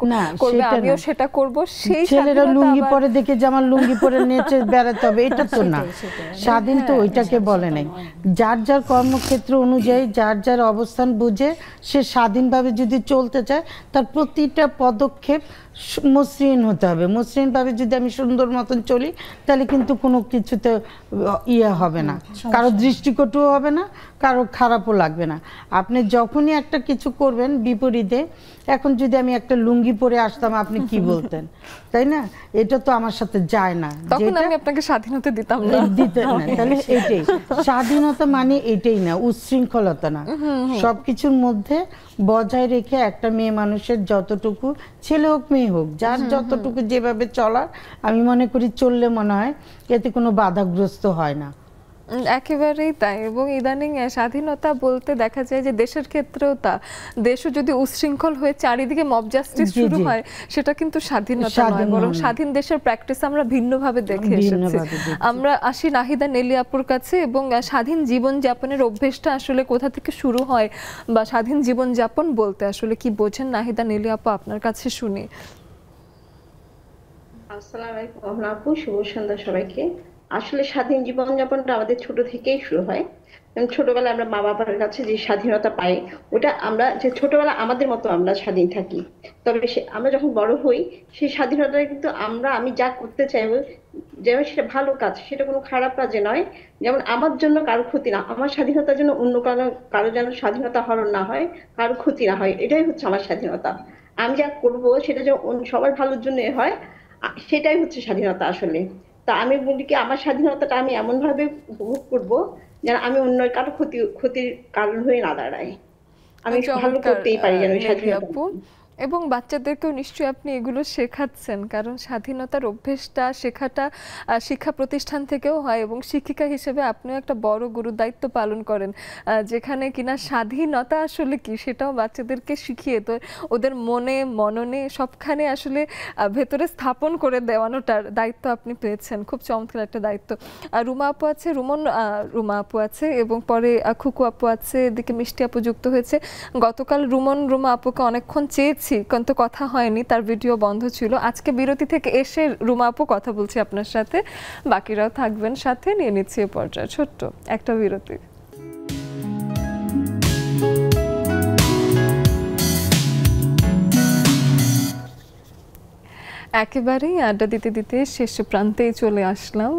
Speaker 1: করবে, আমিও সেটা করব। সেই
Speaker 4: ছেলেরা লুঙ্গি পরে দেখে যে আমার লুঙ্গি পরে নেচে বেড়াতে হবে, এটা তো না। স্বাধীন তো ওইটাকে বলে নাই। যার যার কর্মক্ষেত্র অনুযায়ী যার যার অবস্থান বুঝে সে স্বাধীনভাবে যদি চলতে চায়, তার প্রতিটা পদক্ষেপ মসৃণ হতে হবে। মসৃণভাবে যদি আমি সুন্দর মতন চলি, তাহলে কিন্তু কোনো কিছুতে হবে না, কারো দৃষ্টিকটুও হবে না, কারো খারাপও লাগবে না। আপনি যখনই একটা কিছু করবেন বিপরীতে, এখন যদি আমি একটা লুঙ্গি পরে আসতাম, আপনি কি বলতেন, তাই না? এটা তো আমার সাথে যায় না,
Speaker 1: তখন আমি আপনাকে স্বাধীনতা দিতাম না।
Speaker 4: তাহলে এটাই স্বাধীনতা মানে, এটাই না, উচ্ছৃঙ্খলতা না। সবকিছুর মধ্যে বজায় রেখে একটা মেয়ে মানুষের যতটুকু, ছেলে হোক মেয়ে হোক, যার যতটুকু যেভাবে চলার, আমি মনে করি চললে মনে হয় এতে কোনো বাধাগ্রস্ত হয় না।
Speaker 1: একেবারেই তাই। এবং ইদানিং স্বাধীনতা বলতে দেখা যায় যে দেশের ক্ষেত্রেও তা, দেশও যদি উচ্ছৃঙ্খল হয়ে চারিদিকে মব জাস্টিস শুরু হয়, সেটা কিন্তু স্বাধীনতা নয়, বরং স্বাধীন দেশের প্র্যাকটিস আমরা ভিন্নভাবে দেখে এসেছি। আমরা আসি নাহিদা নেলি আপুর কাছে, এবং স্বাধীন জীবন যাপনের অভ্যেসটা আসলে কোথা থেকে শুরু হয়, বা স্বাধীন জীবন যাপন বলতে আসলে কি বোঝেন নাহিদা নেলি আপু, আপনার কাছে শুনি।
Speaker 6: আসসালামু আলাইকুম আপু, শুভ সন্ধ্যা সবাইকে। আসলে স্বাধীন জীবনযাপনটা আমাদের ছোট থেকেই শুরু হয়। ছোটবেলায় আমরা মা বাবার কাছে যে স্বাধীনতা পাই, ওটা আমরা যে ছোটবেলা আমাদের মতো আমরা স্বাধীন থাকি, তবে আমরা যখন বড় হই সেই স্বাধীনতা কিন্তু আমি যা করতে চাইবো, যেমন সেটা ভালো কাজ, সেটা কোনো খারাপ কাজে নয়, যেমন আমার জন্য কারো ক্ষতি না, আমার স্বাধীনতার জন্য অন্য কারো যেন স্বাধীনতা হরণ না হয়, কারো ক্ষতি না হয়, এটাই হচ্ছে আমার স্বাধীনতা। আমি যা করবো সেটা যেন সবার ভালোর জন্য হয়, সেটাই হচ্ছে স্বাধীনতা আসলে। তা আমি বলি কি, আমার স্বাধীনতাটা আমি এমন ভাবে উপভোগ করবো যেন আমি অন্য কারো ক্ষতির কারণ হয়ে না দাঁড়াই, আমি ভালো করতেই পারি যেন স্বাধীনতা।
Speaker 1: এবং বাচ্চাদেরকেও নিশ্চয়ই আপনি এগুলো শেখাচ্ছেন, কারণ স্বাধীনতার অভ্যেসটা শেখাটা শিক্ষা প্রতিষ্ঠান থেকেও হয়, এবং শিক্ষিকা হিসেবে আপনিও একটা বড় গুরু দায়িত্ব পালন করেন, যেখানে কিনা স্বাধীনতা আসলে কি সেটাও বাচ্চাদেরকে শিখিয়ে তো ওদের মনে মননে সবখানে আসলে ভেতরে স্থাপন করে দেওয়ানোটার দায়িত্ব আপনি পেয়েছেন। খুব চমৎকার একটা দায়িত্ব। রুমা আপু আছে, রুমা আপু আছে, এবং পরে খুকু আপু আছে, এদিকে মিষ্টি আপু যুক্ত হয়েছে। গতকাল রুমা আপুকে অনেকক্ষণ চেয়েছি, কিন্তু কথা হয়নি, তার ভিডিও বন্ধ ছিল। আজকে বিরতি থেকে এসে রুমা আপু কথা বলছি আপনার সাথে, বাকিরাও থাকবেন সাথে। নিয়ে নিচ্ছি এ পর্যায়ে ছোট্ট একটা বিরতি। একেবারেই আড্ডা দিতে দিতে শেষ প্রান্তেই চলে আসলাম।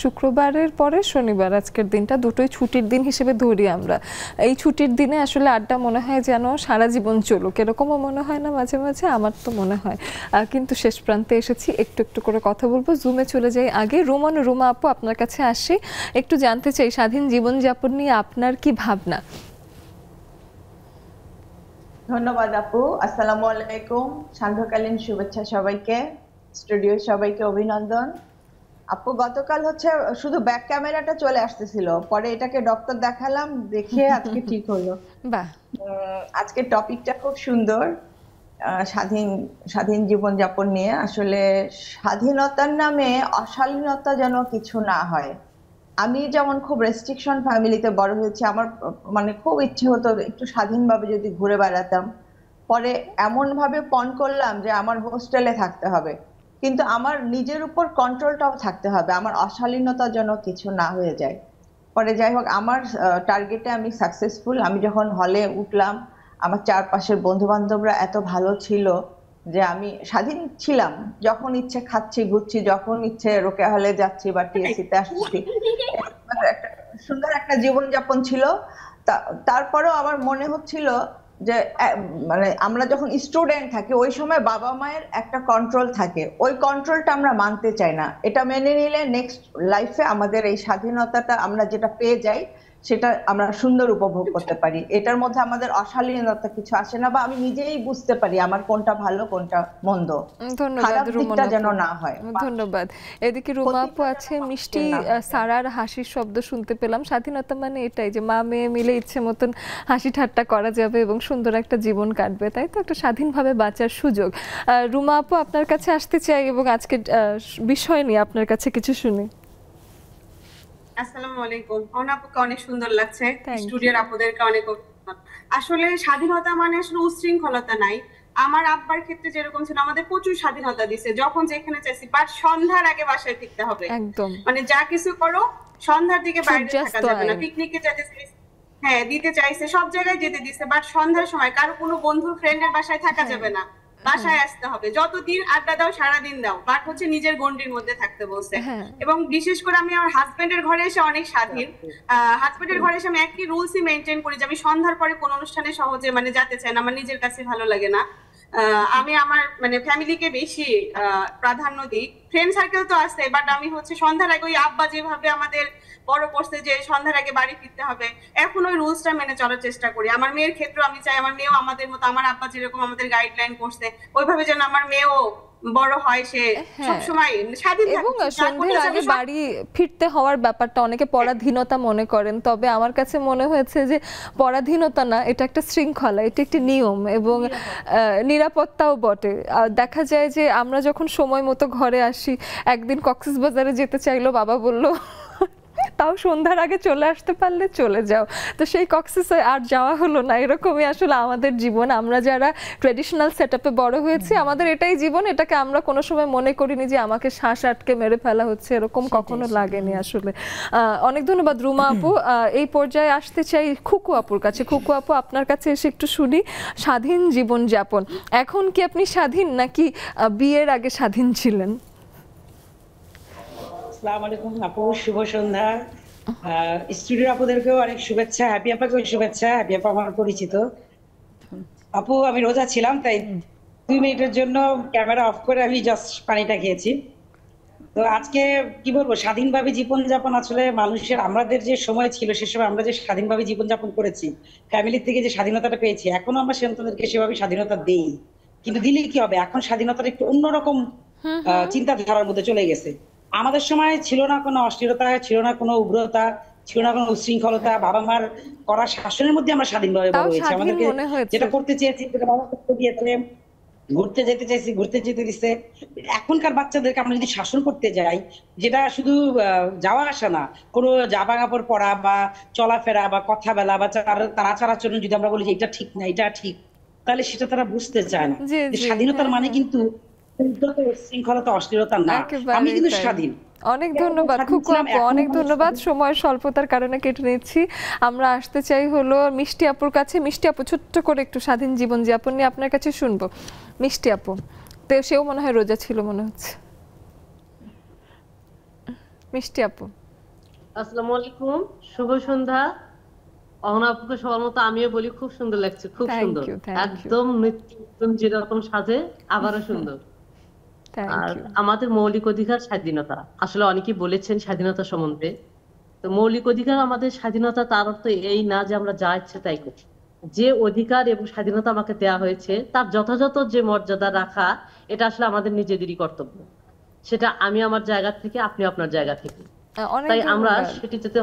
Speaker 1: শুক্রবারের পরে শনিবার, আজকের দিনটা দুটোই ছুটির দিন হিসেবে ধরি আমরা। এই ছুটির দিনে আসলে আড্ডা মনে হয় যেন সারা জীবন চলুক, এরকমও মনে হয় না মাঝে মাঝে? আমার তো মনে হয়। কিন্তু শেষ প্রান্তে এসেছি, একটু একটু করে কথা বলবো। জুমে চলে যাই আগে। রুমা আপু, আপনার কাছে আসি, একটু জানতে চাই স্বাধীন জীবনযাপন নিয়ে আপনার কি ভাবনা?
Speaker 7: ধন্যবাদ আপু। আসসালামু আলাইকুম, সান্ধ্যকালীন শুভেচ্ছা সবাইকে, স্টুডিও সবাইকে অভিনন্দন। আপু, গতকাল শুধু ব্যাক ক্যামেরাটা চলে আসতেছিল, পরে এটাকে ডক্টর দেখালাম, দেখে আজকে ঠিক হলো।
Speaker 1: বাহ,
Speaker 7: আজকে টপিকটা খুব সুন্দর, স্বাধীন জীবনযাপন নিয়ে। আসলে স্বাধীনতার নামে অশালীনতা যেন কিছু না হয়। আমি যেমন খুব রেস্ট্রিকশন ফ্যামিলিতে বড় হয়েছি, আমার মানে খুব ইচ্ছে হতো একটু স্বাধীনভাবে যদি ঘুরে বেড়াতাম। পরে এমন ভাবে পণ করলাম যে আমার হোস্টেলে থাকতে হবে, কিন্তু আমার নিজের উপর কন্ট্রোলটাও থাকতে হবে, আমার অশালীনতা যেন কিছু না হয়ে যায়। পরে যাই হোক, আমার টার্গেটে আমি সাকসেসফুল। আমি যখন হলে উঠলাম, আমার চারপাশের বন্ধু বান্ধবরা এত ভালো ছিল যে আমি স্বাধীন ছিলাম, যখন ইচ্ছে খাচ্ছি ঘুরছি, যখন ইচ্ছে রোকেয়া হলে যাচ্ছি বা টিএসসিতে আসছি, সুন্দর একটা জীবনযাপন ছিল। তারপরেও আমার মনে হচ্ছিল যে মানে আমরা যখন স্টুডেন্ট থাকি ওই সময় বাবা মায়ের একটা কন্ট্রোল থাকে, ওই কন্ট্রোলটা আমরা মানতে চাই না। এটা মেনে নিলে নেক্সট লাইফে আমাদের এই স্বাধীনতাটা আমরা যেটা পেয়ে যাই সেটা আমরা সুন্দর উপভোগ করতে পারি। এটার মধ্যে আমাদের অশালীনতা কিছু আসে না, বা আমি নিজেই বুঝতে পারি আমার কোনটা ভালো কোনটা মন্দ।
Speaker 1: ধন্যবাদ রুমনা
Speaker 7: যেন না হয়।
Speaker 1: ধন্যবাদ। এদিকে রুমা আপু আছে, মিষ্টি সারার হাসির শব্দ শুনতে পেলাম। স্বাধীনতা মানে এটাই যে মা মেয়ে মিলে ইচ্ছে মতন হাসি ঠাট্টা করা যাবে এবং সুন্দর একটা জীবন কাটবে, তাই তো? একটা স্বাধীনভাবে বাঁচার সুযোগ। রুমা আপু আপনার কাছে আসতে চাই এবং আজকে বিষয় নিয়ে আপনার কাছে কিছু শুনি।
Speaker 8: আসসালামু আলাইকুম। আপুকে অনেক সুন্দর লাগছে, স্টুডিওর আপুদেরকে অনেক। আসলে স্বাধীনতা মানে আসলে উচ্ছৃঙ্খলতা নাই। আমার আব্বার ক্ষেত্রে যেরকম ছিল, আমাদের প্রচুর স্বাধীনতা দিছে, যখন যেখানে চাইছি, বাট সন্ধ্যার আগে বাসায় ফিরতে হবে।
Speaker 1: একদম,
Speaker 8: মানে যা কিছু করো সন্ধ্যার দিকে বাইরে থাকা যাবে না। পিকনিকে যেতে চাইছে, হ্যাঁ দিতে চাইছে, সব জায়গায় যেতে দিছে, বাট সন্ধ্যার সময় কারো কোনো বন্ধু ফ্রেন্ডের বাসায় থাকা যাবে না, বাসায় আসতে হবে। যতদিন আড্ডা দাও সারাদিন দাও, বাট হচ্ছে নিজের গন্ডির মধ্যে থাকতে বলছে। এবং বিশেষ করে আমি আমার হাজবেন্ডের ঘরে এসে অনেক স্বাধীন। হাজবেন্ডের ঘরে এসে আমি একই রুলসই মেনটেন করি যে আমি সন্ধ্যার পরে কোন অনুষ্ঠানে সহজে মানে যেতে চাই না, আমার নিজের কাছে ভালো লাগে না। আমি আমার মানে ফ্যামিলিকে বেশি প্রাধান্য দিই। ফ্রেন্ড সার্কেল তো আছে, বাট আমি হচ্ছে সন্ধ্যার আগে ওই আব্বা যেভাবে আমাদের বড় করছে যে সন্ধ্যার আগে বাড়ি ফিরতে হবে, এখন ওই রুলসটা মেনে চলার চেষ্টা করি। আমার মেয়ের ক্ষেত্রে আমি চাই আমার মেয়েও আমাদের মতো, আমার আব্বা যেরকম আমাদের গাইডলাইন করছে ওইভাবে যেন আমার মেয়েও বড় হয়, সে সবসময় স্বাধীন থাকে।
Speaker 1: এবং সন্ধ্যার আগে বাড়ি ফিরতে হওয়ার ব্যাপারটা অনেকে পরাধীনতা মনে করেন, তবে আমার কাছে মনে হয়েছে যে পরাধীনতা না, এটা একটা শৃঙ্খলা, এটা একটি নিয়ম এবং নিরাপত্তাও বটে। দেখা যায় যে আমরা যখন সময় মতো ঘরে আসি, একদিন কক্সবাজারে যেতে চাইলো, বাবা বলল তাও সন্ধ্যার আগে চলে আসতে পারলে চলে যাও, তো সেই কক্সেসে আর যাওয়া হলো না। এরকমই আসলে আমাদের জীবন। আমরা যারা ট্রেডিশনাল সেটআপে বড় হয়েছি, আমাদের এটাই জীবন, এটাকে আমরা কোনো সময় মনে করিনি যে আমাকে শ্বাস আটকে মেরে ফেলা হচ্ছে, এরকম কখনো লাগেনি আসলে। অনেক ধন্যবাদ রুমা আপু। এই পর্যায়ে আসতে চাই খুকু আপুর কাছে। খুকু আপু, আপনার কাছে এসে একটু শুনি, স্বাধীন জীবন যাপন, এখন কি আপনি স্বাধীন নাকি বিয়ের আগে স্বাধীন ছিলেন?
Speaker 9: আসসালামু আলাইকুম আপু, শুভ সন্ধ্যা। স্টুডিওর আপুদেরকেও অনেক শুভেচ্ছা, হ্যাপি আপাকেও শুভেচ্ছা। হ্যাপি আপা আমার পরিচিত আপু। আমি রোজা ছিলাম, তাই 2 মিনিটের জন্য ক্যামেরা অফ করে আমি জাস্ট পানিটা খেয়েছি। তো আজকে কি বলবো, স্বাধীনভাবে জীবনযাপন আসলে মানুষের, আমাদের যে সময় ছিল সে সময় আমরা যে স্বাধীনভাবে জীবনযাপন করেছি, ফ্যামিলির থেকে যে স্বাধীনতাটা পেয়েছি, এখনো আমরা সন্তানদেরকে সেভাবে স্বাধীনতা দেই। কিন্তু দিলে কি হবে, এখন স্বাধীনতাটা একটু অন্যরকম চিন্তাধারার মধ্যে চলে গেছে। আমাদের সময় ছিল না কোনো অস্থিরতা, ছিল না কোনো উগ্রতা, ছিল না কোনো উচ্ছৃঙ্খলতা। বাবা মার করা শাসনের মধ্যে আমরা স্বাধীনভাবে বড় হয়েছি। আমাদেরকে যেটা করতে চেয়েছি সেটা বাবা করতে দিয়েছে, ঘুরতে যেতে চাইছি ঘুরতে যেতে দিচ্ছে। এখনকার বাচ্চাদেরকে আমরা যদি শাসন করতে যাই, যেটা শুধু যাওয়া আসা না, কোনো জামা কাপড় পরা বা চলাফেরা বা কথা বলা বা তার আচার আচরণ যদি আমরা বলি যে এটা ঠিক না এটা ঠিক, তাহলে সেটা তারা বুঝতে চায় না। স্বাধীনতার মানে কিন্তু শৃঙ্খলতা, অস্থিরতা না। আমি কিন্তু স্বাধীন।
Speaker 1: অনেক ধন্যবাদ খুকু আপু, অনেক ধন্যবাদ। সময়ের স্বল্পতার কারণে কেটে নিচ্ছি। আমরা আসতে চাই হলো মিষ্টি আপুর কাছে। মিষ্টি আপু, ছোট্ট করে একটু স্বাধীন জীবন যাপন নিয়ে আপনার কাছে শুনবো। মিষ্টি আপু, তো সেও মনে হয় রোজা ছিল মনে হচ্ছে। মিষ্টি আপু,
Speaker 10: আসসালামু আলাইকুম, শুভ সন্ধ্যা। অহনা আপুকে সবার মতো আমিও বলি খুব সুন্দর লাগছে, খুব সুন্দর, একদম নতুন যেরকম সাজে আবারও সুন্দর। আর আমাদের মৌলিক অধিকার স্বাধীনতা, আসলে অনেকেই বলেছেন স্বাধীনতা সম্বন্ধে। তো মৌলিক অধিকার আমাদের স্বাধীনতা, তার অর্থ এই না যে আমরা যা ইচ্ছে তাই করি। যে অধিকার এবং স্বাধীনতা আমাকে দেওয়া হয়েছে তার যথাযথ যে মর্যাদা রাখা, এটা আসলে আমাদের নিজেদেরই কর্তব্য। সেটা আমি আমার জায়গা থেকে, আপনি আপনার জায়গা থেকে। তাই আমরা সেটি যাতে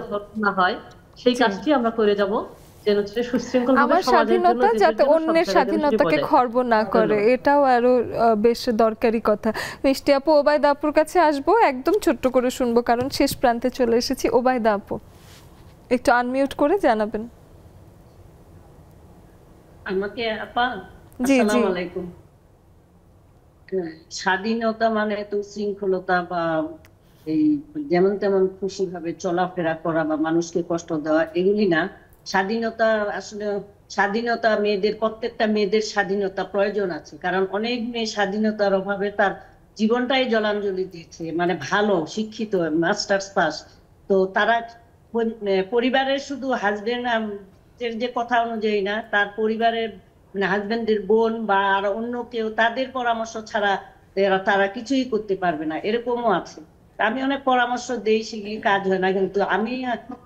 Speaker 10: না হয় সেই কাজটি আমরা করে যাব, যেন
Speaker 1: আমার স্বাধীনতা যাতে অন্যের স্বাধীনতাকে খর্ব না করে, এটাও আরো বেশ দরকারি কথা। মিষ্টি আপু, ওবায়দা আপুর কাছে আসবো, একদম ছোট্ট করে শুনবো কারণ শেষ প্রান্তে চলে এসেছি। ওবায়দা আপু, একটু আনমিউট করে জানাবেন।
Speaker 11: আমাকে আপা, আসসালামু আলাইকুম। স্বাধীনতা মানে তো শৃঙ্খলতা বা এই যেমন তেমন খুশি ভাবে চলাফেরা করা বা মানুষকে কষ্ট দেওয়া, এগুলি না। স্বাধীনতা আসলে, স্বাধীনতা মেয়েদের, প্রত্যেকটা মেয়েদের স্বাধীনতা প্রয়োজন আছে। কারণ অনেক মেয়ে স্বাধীনতার অভাবে তার জীবনটাই জলাঞ্জলি দিয়েছে। মানে ভালো শিক্ষিত, মাস্টার্স পাস, তো তারা পরিবারের শুধু হাজবেন্ড যে কথা অনুযায়ী না, তার পরিবারের মানে হাজবেন্ডের বোন বা আর অন্য কেউ তাদের পরামর্শ ছাড়া তারা কিছুই করতে পারবে না, এরকমও আছে। আমি অনেক পরামর্শ দেই, সেগুলি কাজ হয় না। কিন্তু আমি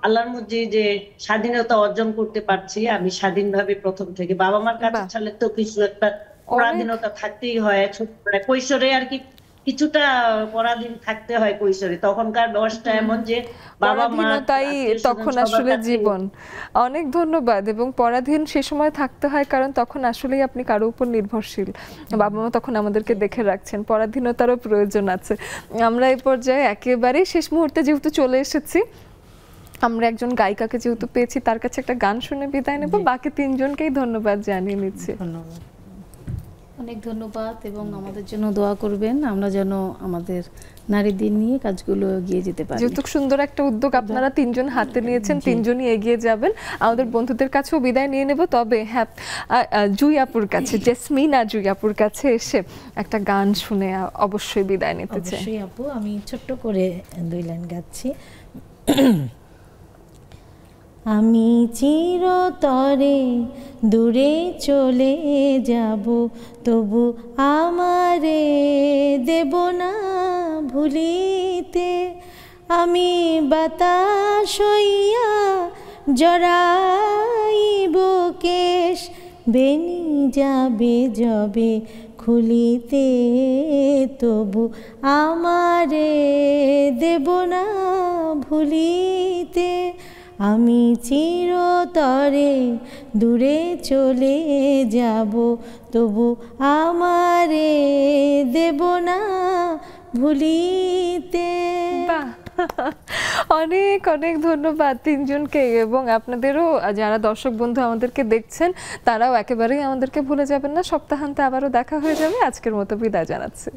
Speaker 11: আল্লাহর মধ্যে যে স্বাধীনতা অর্জন করতে পারছি, আমি স্বাধীনভাবে প্রথম থেকে, বাবা মার কাছে ছাড়লে তো কিছু একটা পরাধীনতা থাকতেই হয়। ছোটবেলায় কৈশোরে আর কি কিছুটা পরাধীন থাকতে হয় কৈশোরে, তখনকার বয়সটা এমন যে বাবা মা
Speaker 1: তাই তখন আসলে জীবন। অনেক ধন্যবাদ। এবং পরাধীন সে সময় থাকতে হয় কারণ তখন আসলেই আপনি কারো উপর নির্ভরশীল, বাবা মা তখন আমাদেরকে দেখে রাখছেন, পরাধীনতারও প্রয়োজন আছে। আমরা এই পর্যায়ে একেবারে শেষ মুহূর্তে যেহেতু চলে এসেছি, আমরা একজন গায়িকাকে যেহেতু পেয়েছি, তার কাছে একটা গান শুনে বিদায় নেব। বাকি তিনজনকেই ধন্যবাদ জানিয়ে নিচ্ছি।
Speaker 2: ধন্যবাদ,
Speaker 3: অনেক ধন্যবাদ। এবং আমাদের জন্য দোয়া করবেন, আমরা যেন আমাদের নারীদের নিয়ে কাজগুলো এগিয়ে যেতে পারি।
Speaker 1: যেহেতু সুন্দর একটা উদ্যোগ আপনারা তিনজন হাতে নিয়েছেন, তিনজনই এগিয়ে যাবেন। আমাদের বন্ধুদের কাছেও বিদায় নিয়ে নেব। তবে হ্যাঁ, জুই আপুর কাছে, জেসমিনা জুই আপুর কাছে এসে একটা গান শুনে অবশ্যই বিদায় নিতে চাই।
Speaker 2: অবশ্যই আপু, আমি ছোট্ট করে 2 লাইন গাচ্ছি। আমি চিরতরে দূরে চলে যাব, তবু আমারে দেব না ভুলিতে। আমি বাতাস হইয়া জড়াইব কেশ, বেনি যাবে যবে খুলিতে, তবু আমারে দেব না ভুলিতে। আমি চিরতরে দূরে চলে যাব, তবু আমারে দেব না ভুলিতে।
Speaker 1: অনেক অনেক ধন্যবাদ তিনজনকে। এবং আপনাদেরও, যারা দর্শক বন্ধু আমাদেরকে দেখছেন, তারাও একেবারেই আমাদেরকে ভুলে যাবেন না। সপ্তাহান্তে আবারও দেখা হয়ে যাবে। আজকের মতো বিদায় জানাচ্ছি।